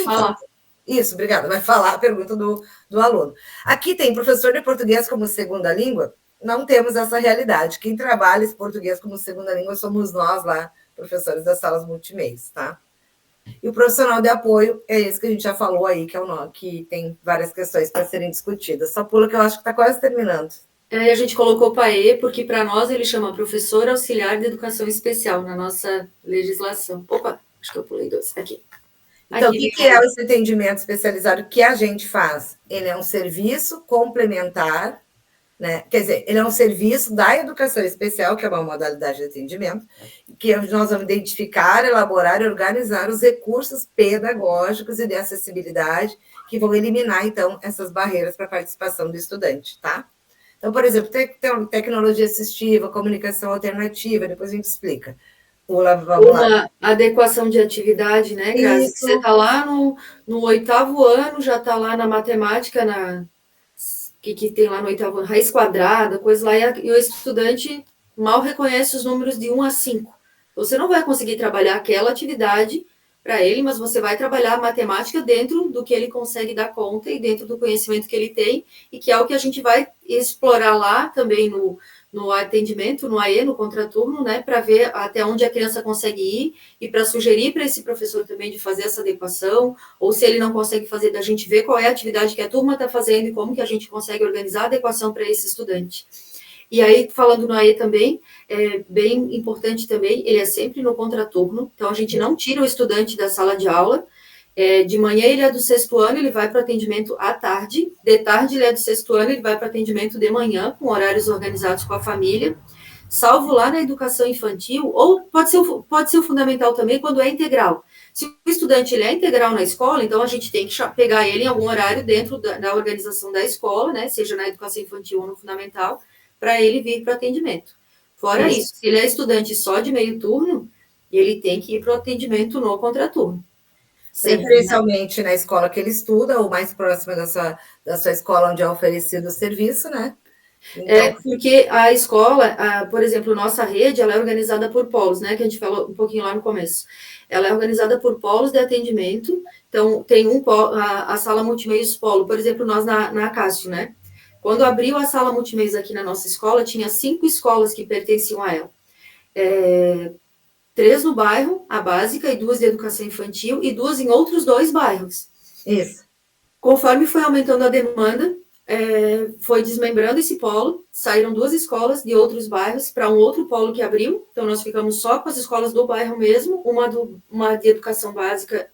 falar. Isso, obrigada. Vai falar a pergunta do aluno. Aqui tem professor de português como segunda língua, não temos essa realidade. Quem trabalha esse português como segunda língua somos nós lá, professores das salas multimeios, tá? E o profissional de apoio é esse que a gente já falou aí, que é o nome, que tem várias questões para serem discutidas. Só pula que eu acho que está quase terminando. A gente colocou PAE, porque para nós ele chama professor auxiliar de educação especial na nossa legislação. Opa, acho que eu pulei 2 aqui. Então, o que é esse atendimento especializado que a gente faz? Ele é um serviço complementar né? Quer dizer, ele é um serviço da educação especial, que é uma modalidade de atendimento, que nós vamos identificar, elaborar e organizar os recursos pedagógicos e de acessibilidade que vão eliminar, então, essas barreiras para a participação do estudante, tá? Então, por exemplo, tecnologia assistiva, comunicação alternativa, depois a gente explica. Vamos lá. Uma adequação de atividade, né, Grazi? Isso. Você está lá no 8º ano, já está lá na matemática, que tem lá no 8º ano, raiz quadrada, coisa lá, e o estudante mal reconhece os números de 1 a 5. Você não vai conseguir trabalhar aquela atividade para ele, mas você vai trabalhar a matemática dentro do que ele consegue dar conta e dentro do conhecimento que ele tem, e que é o que a gente vai explorar lá também no atendimento, no AE, no contraturno, né, para ver até onde a criança consegue ir e para sugerir para esse professor também de fazer essa adequação, ou se ele não consegue fazer, da gente ver qual é a atividade que a turma está fazendo e como que a gente consegue organizar a adequação para esse estudante. E aí, falando no AE também, é bem importante também, ele é sempre no contraturno, então a gente não tira o estudante da sala de aula. De manhã ele é do 6º ano, ele vai para o atendimento à tarde, de tarde ele é do 6º ano, ele vai para o atendimento de manhã, com horários organizados com a família, salvo lá na educação infantil, ou pode ser o fundamental também quando é integral. Se o estudante ele é integral na escola, então a gente tem que pegar ele em algum horário dentro da organização da escola, né, seja na educação infantil ou no fundamental, para ele vir para o atendimento. Fora isso, se ele é estudante só de meio turno, ele tem que ir para o atendimento no contraturno. Preferencialmente na escola que ele estuda, ou mais próxima da sua escola onde é oferecido o serviço, né? Então, porque a escola, por exemplo, nossa rede, ela é organizada por polos, né? Que a gente falou um pouquinho lá no começo. Ela é organizada por polos de atendimento. Então, tem a sala multimeios polo, por exemplo, nós na Cássio, né? Quando abriu a sala multimeios aqui na nossa escola, tinha 5 escolas que pertenciam a ela. 3 no bairro, a básica, e 2 de educação infantil, e 2 em outros 2 bairros. Isso. Conforme foi aumentando a demanda, foi desmembrando esse polo, saíram 2 escolas de outros bairros para um outro polo que abriu, então nós ficamos só com as escolas do bairro mesmo, uma de educação básica,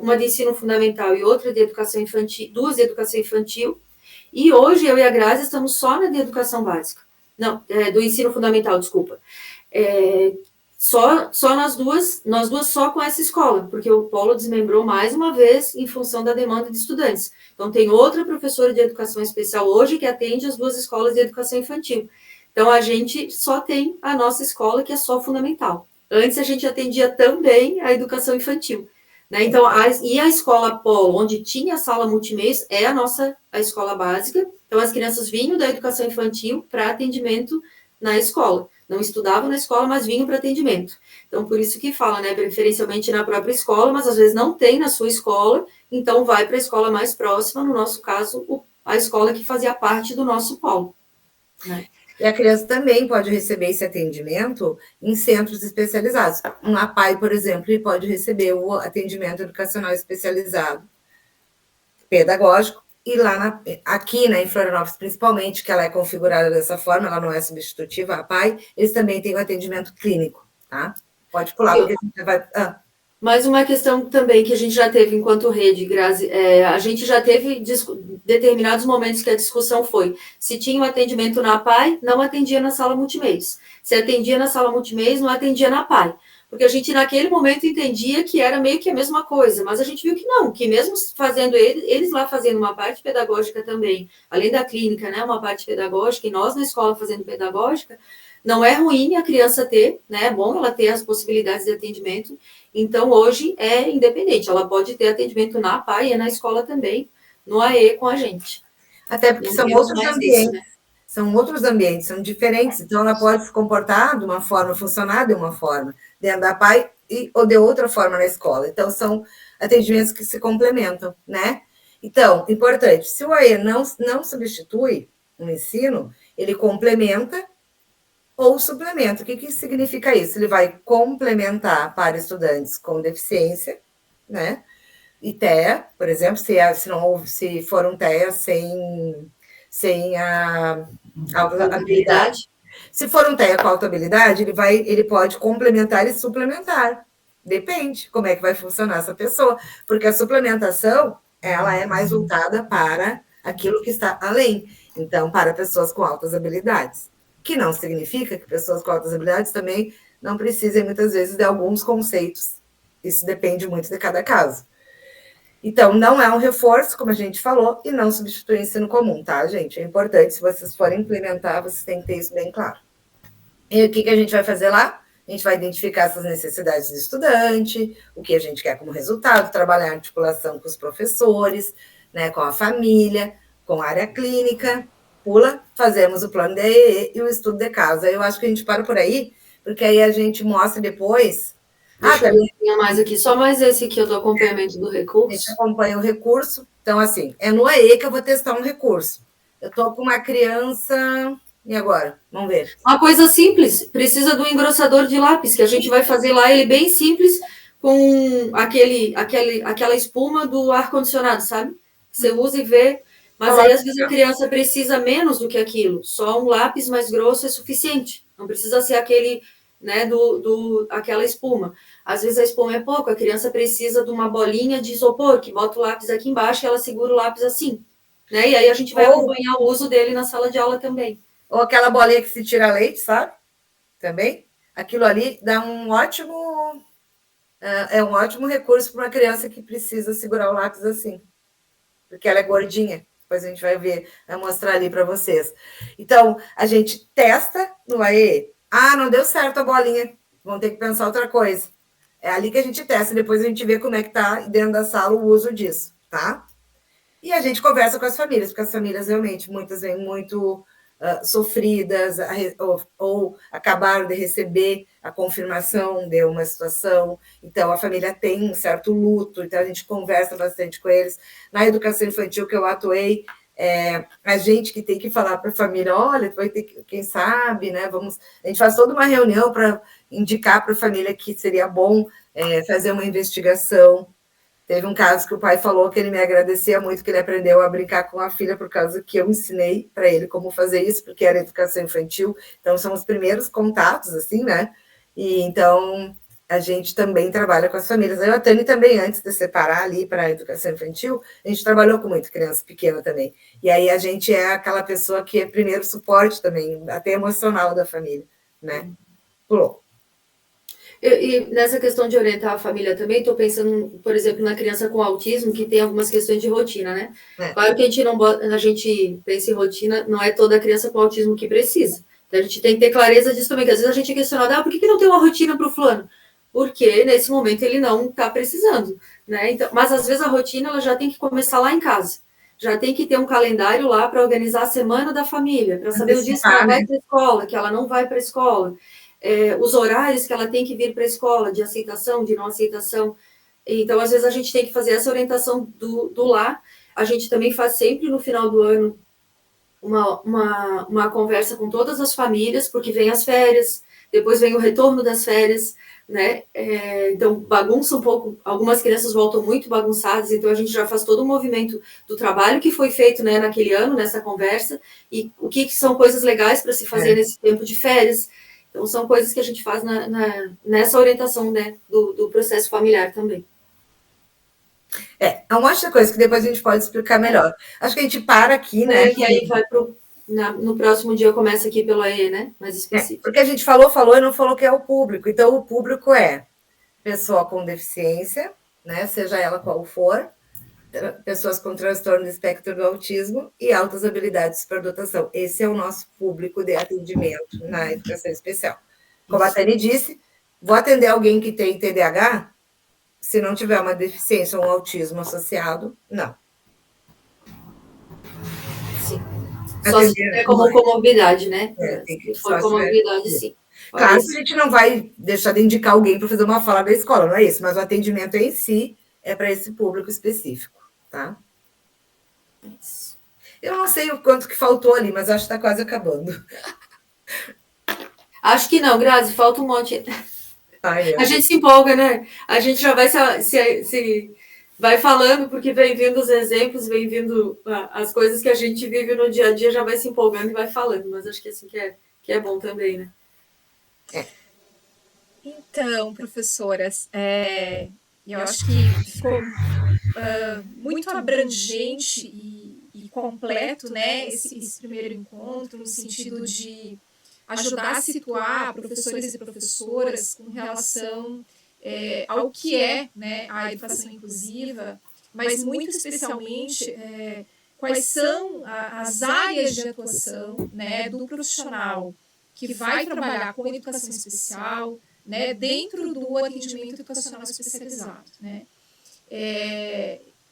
uma de ensino fundamental e outra de educação infantil, 2 de educação infantil, e hoje eu e a Grazi estamos só na de educação básica, não, do ensino fundamental, desculpa. Só nós duas só com essa escola, porque o polo desmembrou mais uma vez em função da demanda de estudantes. Então, tem outra professora de educação especial hoje que atende as 2 escolas de educação infantil. Então, a gente só tem a nossa escola, que é só fundamental. Antes, a gente atendia também a educação infantil, né? Então, a escola polo, onde tinha a sala multimeios, é a escola básica. Então, as crianças vinham da educação infantil para atendimento na escola. Não estudavam na escola, mas vinham para atendimento. Então, por isso que fala, né, preferencialmente na própria escola, mas às vezes não tem na sua escola, então vai para a escola mais próxima, no nosso caso, a escola que fazia parte do nosso polo, né? E a criança também pode receber esse atendimento em centros especializados. Um APAE, por exemplo, ele pode receber o atendimento educacional especializado pedagógico, e lá aqui, né, em Florianópolis, principalmente, que ela é configurada dessa forma, ela não é substitutiva, a PAI, eles também têm o atendimento clínico, tá? Pode pular, porque a gente vai... Mais uma questão também que a gente já teve enquanto rede, Grazi, a gente já teve determinados momentos que a discussão foi, se tinha um atendimento na PAI, não atendia na sala multimeios. Se atendia na sala multimeios, não atendia na PAI. Porque a gente, naquele momento, entendia que era meio que a mesma coisa, mas a gente viu que não, que mesmo fazendo eles lá fazendo uma parte pedagógica também, além da clínica, né, uma parte pedagógica, e nós na escola fazendo pedagógica, não é ruim a criança ter, né, é bom ela ter as possibilidades de atendimento. Então, hoje é independente, ela pode ter atendimento na PAI e na escola também, no AE com a gente. Até porque são outros ambientes. Isso, né? São outros ambientes, são diferentes, então ela pode se comportar de uma forma, funcionar de uma forma dentro da PAI ou de outra forma na escola. Então, são atendimentos que se complementam, né? Então, importante, se o AE não substitui o ensino, ele complementa ou suplementa. O que significa isso? Ele vai complementar para estudantes com deficiência, né? E TEA, por exemplo, se for um TEA sem a habilidade. Se for um TEA com alta habilidade, ele pode complementar e suplementar. Depende como é que vai funcionar essa pessoa, porque a suplementação ela é mais voltada para aquilo que está além. Então, para pessoas com altas habilidades. Que não significa que pessoas com altas habilidades também não precisem, muitas vezes, de alguns conceitos. Isso depende muito de cada caso. Então, não é um reforço, como a gente falou, e não substitui o ensino comum, tá, gente? É importante, se vocês forem implementar, vocês têm que ter isso bem claro. E o que a gente vai fazer lá? A gente vai identificar essas necessidades do estudante, o que a gente quer como resultado, trabalhar em articulação com os professores, né, com a família, com a área clínica, fazemos o plano de EE e o estudo de caso. Eu acho que a gente para por aí, porque aí a gente mostra depois. Deixa eu ver mais aqui, só mais esse aqui, do acompanhamento do recurso. A gente acompanha o recurso. Então, assim, é no AE que eu vou testar um recurso. Eu estou com uma criança. E agora? Vamos ver. Uma coisa simples, precisa do engrossador de lápis, que a gente vai fazer lá, ele bem simples, com aquela espuma do ar-condicionado, sabe? Você usa e vê, mas aí às vezes a criança precisa menos do que aquilo, só um lápis mais grosso é suficiente, não precisa ser aquele, né, aquela espuma. Às vezes a espuma é pouco, a criança precisa de uma bolinha de isopor, que bota o lápis aqui embaixo e ela segura o lápis assim, né? E aí a gente vai acompanhar o uso dele na sala de aula também. Ou aquela bolinha que se tira leite, sabe? Também. Aquilo ali dá um ótimo recurso para uma criança que precisa segurar o lápis assim, porque ela é gordinha. Depois a gente vai mostrar ali para vocês. Então, a gente testa no AE. Ah, não deu certo a bolinha. Vão ter que pensar outra coisa. É ali que a gente testa, depois a gente vê como é que está dentro da sala o uso disso, tá? E a gente conversa com as famílias, porque as famílias realmente, muitas vêm muito sofridas, ou acabaram de receber a confirmação de uma situação, então a família tem um certo luto, então a gente conversa bastante com eles. Na educação infantil que eu atuei, a gente que tem que falar para a família, olha, vai ter que, quem sabe, né? A gente faz toda uma reunião para indicar para a família que seria bom fazer uma investigação. Teve um caso que o pai falou que ele me agradecia muito, que ele aprendeu a brincar com a filha por causa que eu ensinei para ele como fazer isso, porque era educação infantil. Então, são os primeiros contatos, assim, né? E então, a gente também trabalha com as famílias. Eu e a Tânia também, antes de separar ali para a educação infantil, a gente trabalhou com muita criança pequena também. E aí a gente é aquela pessoa que é primeiro suporte também, até emocional da família, né? Pulou. E nessa questão de orientar a família também, estou pensando, por exemplo, na criança com autismo, que tem algumas questões de rotina, né? Claro que a gente pensa em rotina, não é toda criança com autismo que precisa. Então, a gente tem que ter clareza disso também, que às vezes a gente é questionado, por que não tem uma rotina para o fulano? Porque nesse momento ele não está precisando, né? Então, mas às vezes a rotina ela já tem que começar lá em casa. Já tem que ter um calendário lá para organizar a semana da família, para saber o dia que ela vai para a escola, que ela não vai para a escola. Os horários que ela tem que vir para a escola, de aceitação, de não aceitação. Então, às vezes, a gente tem que fazer essa orientação do lar. A gente também faz sempre no final do ano uma conversa com todas as famílias, porque vem as férias, depois vem o retorno das férias, né? Então, bagunça um pouco. Algumas crianças voltam muito bagunçadas, então a gente já faz todo o movimento do trabalho que foi feito, né, naquele ano, nessa conversa, e o que são coisas legais para se fazer nesse tempo de férias. Então, são coisas que a gente faz nessa orientação, né, do processo familiar também. É um monte de coisa que depois a gente pode explicar melhor. Acho que a gente para aqui, né? E aí vai no próximo dia começa aqui pelo AE, né? Mais específico. Porque a gente falou e não falou que é o público. Então, o público é pessoa com deficiência, né? Seja ela qual for, pessoas com transtorno do espectro do autismo e altas habilidades de superdotação. Esse é o nosso público de atendimento na educação especial. Como a Tânia disse, vou atender alguém que tem TDAH, se não tiver uma deficiência ou um autismo associado, não. Sim. Só se é como comorbidade, né? Se for comorbidade, sim. Claro que a gente não vai deixar de indicar alguém para fazer uma fala da escola, não é isso, mas o atendimento em si é para esse público específico, tá? Isso. Eu não sei o quanto que faltou ali, mas acho que está quase acabando. Acho que não, Grazi, falta um monte. A gente se empolga, né? A gente já vai se vai falando, porque vem vindo os exemplos, vem vindo as coisas que a gente vive no dia a dia, já vai se empolgando e vai falando, mas acho que assim que é bom também, né? Então, professoras, eu acho que ficou muito abrangente e completo, né, esse primeiro encontro, no sentido de ajudar a situar professores e professoras com relação ao que é, né, a educação inclusiva, mas muito especialmente quais são as áreas de atuação, né, do profissional que vai trabalhar com educação especial, né, dentro do atendimento educacional especializado, né.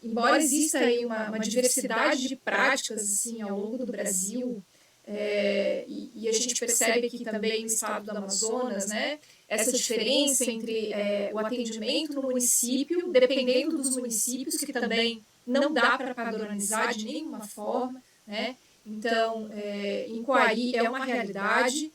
Embora exista aí uma diversidade de práticas assim, ao longo do Brasil, e a gente percebe aqui também no estado do Amazonas, né, essa diferença entre o atendimento no município, dependendo dos municípios, que também não dá para padronizar de nenhuma forma, né? Então, em Coari é uma realidade,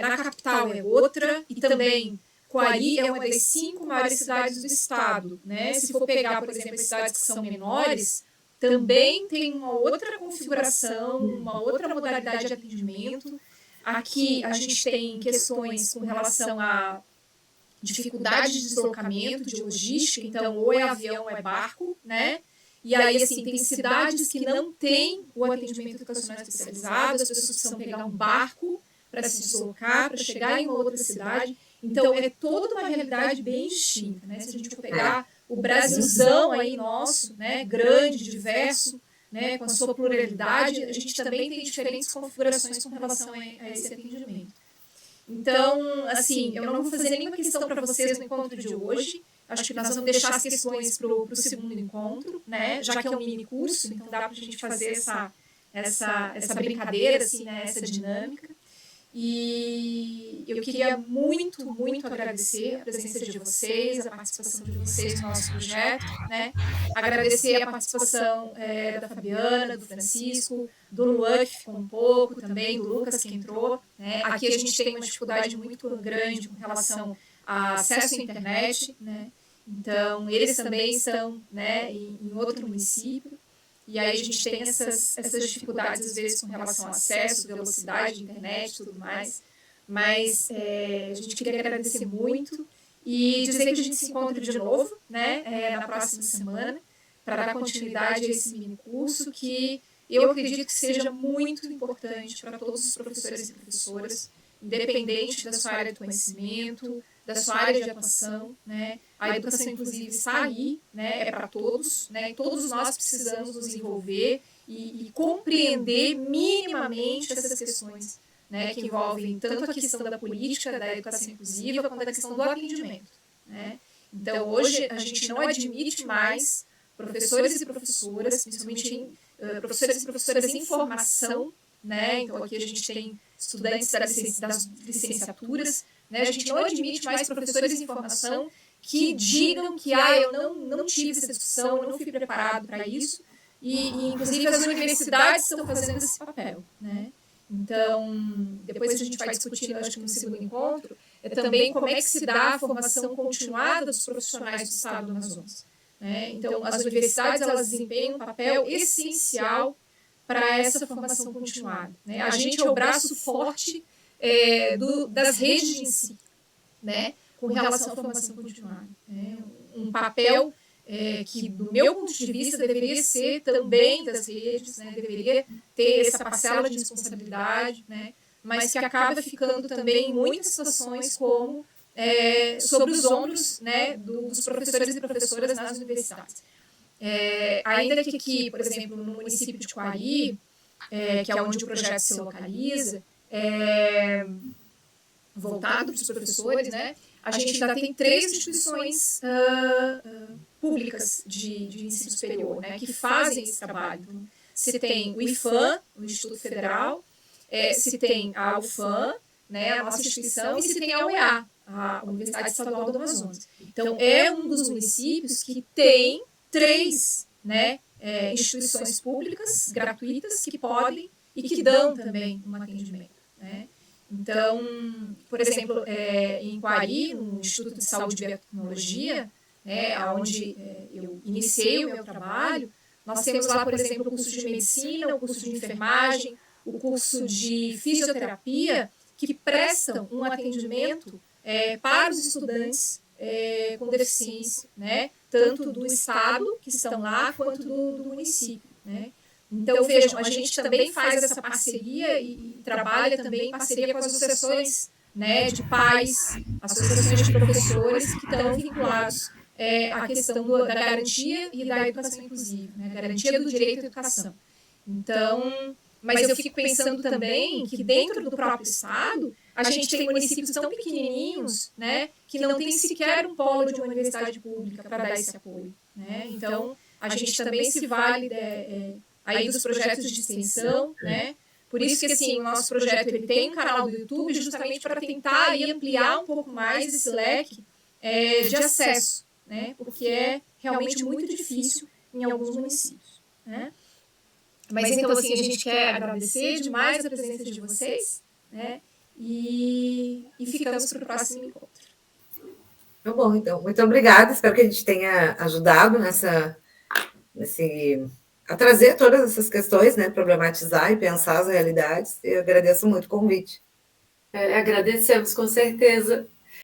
na capital é outra, e também Coari é uma das 5 maiores cidades do estado, né? Se for pegar, por exemplo, as cidades que são menores, também tem uma outra configuração, uma outra modalidade de atendimento. Aqui a gente tem questões com relação a dificuldade de deslocamento, de logística, então ou é avião ou é barco, né? E aí, assim, tem cidades que não têm o atendimento educacional especializado, as pessoas precisam pegar um barco para se deslocar, para chegar em uma outra cidade. Então, é toda uma realidade bem distinta, né? Se a gente for pegar o Brasilzão aí nosso, né, grande, diverso, né, com a sua pluralidade, a gente também tem diferentes configurações com relação a esse atendimento. Então, assim, eu não vou fazer nenhuma questão para vocês no encontro de hoje. Acho que nós vamos deixar as questões para o segundo encontro, né? Já que é um mini curso, então dá para a gente fazer essa brincadeira, assim, né? Essa dinâmica. E eu queria muito, muito agradecer a presença de vocês, a participação de vocês no nosso projeto, né? Agradecer a participação da Fabiana, do Francisco, do Luan, que ficou um pouco também, do Lucas, que entrou, né? Aqui a gente tem uma dificuldade muito grande com relação a acesso à internet, né? Então, eles também estão, né, em outro município, e aí a gente tem essas dificuldades, às vezes, com relação ao acesso, velocidade de internet e tudo mais, mas a gente queria agradecer muito e dizer que a gente se encontra de novo, né, na próxima semana, para dar continuidade a esse mini curso, que eu acredito que seja muito importante para todos os professores e professoras, independente da sua área de conhecimento, da sua área de atuação, né? A educação inclusiva está aí, né? É para todos, né? E todos nós precisamos nos envolver e compreender minimamente essas questões, né? Que envolvem tanto a questão da política da educação inclusiva quanto a questão do atendimento, né? Então, hoje, a gente não admite mais professores e professoras, principalmente professores e professoras em formação, né? Então, aqui a gente tem estudantes das licenciaturas, né? A gente não admite mais professores em formação que digam que eu não tive essa discussão, eu não fui preparado para isso, e inclusive as universidades estão fazendo esse papel, né? Então, depois a gente vai discutir, acho que no segundo encontro, também como é que se dá a formação continuada dos profissionais do estado do Amazonas, né? Então, as universidades, elas desempenham um papel essencial para essa formação continuada, né? A gente é o braço forte das redes de ensino, né, com relação à formação continuada. Né? Um papel que, do meu ponto de vista, deveria ser também das redes, né, deveria ter essa parcela de responsabilidade, né, mas que acaba ficando também em muitas situações como sobre os ombros, né, dos professores e professoras nas universidades. Ainda que aqui, por exemplo, no município de Coari, que é onde o projeto se localiza, voltado para os professores, né? A gente ainda tem 3 instituições públicas de ensino superior, né, que fazem esse trabalho. Então, se tem o IFAM, o Instituto Federal, se tem a UFAM, né, a nossa instituição, e se tem a UEA, a Universidade Estadual do Amazonas. Então, é um dos municípios que tem 3, né, instituições públicas gratuitas que podem e que dão também um atendimento, né? Então, por exemplo, em Coari, no Instituto de Saúde e Biotecnologia, né, onde eu iniciei o meu trabalho, nós temos lá, por exemplo, o curso de medicina, o curso de enfermagem, o curso de fisioterapia, que prestam um atendimento para os estudantes com deficiência, né, tanto do estado, que estão lá, quanto do município, né? Então, vejam, a gente também faz essa parceria e trabalha também em parceria com as associações, né, de pais, associações de professores que estão vinculados à questão da garantia e da educação inclusiva, né, garantia do direito à educação. Então, mas eu fico pensando também que dentro do próprio Estado, a gente tem municípios tão pequenininhos, né, que não tem sequer um polo de uma universidade pública para dar esse apoio, né? Então, a gente também se vale aí dos projetos de extensão, né? Por isso que, assim, o nosso projeto ele tem um canal do YouTube justamente para tentar aí ampliar um pouco mais esse leque de acesso, né? Porque é realmente muito difícil em alguns municípios, né? Mas então, assim, a gente quer agradecer demais a presença de vocês, né? E ficamos para o próximo encontro. Tá bom, então. Muito obrigada. Espero que a gente tenha ajudado a trazer todas essas questões, né? Problematizar e pensar as realidades. Eu agradeço muito o convite. Agradecemos, com certeza.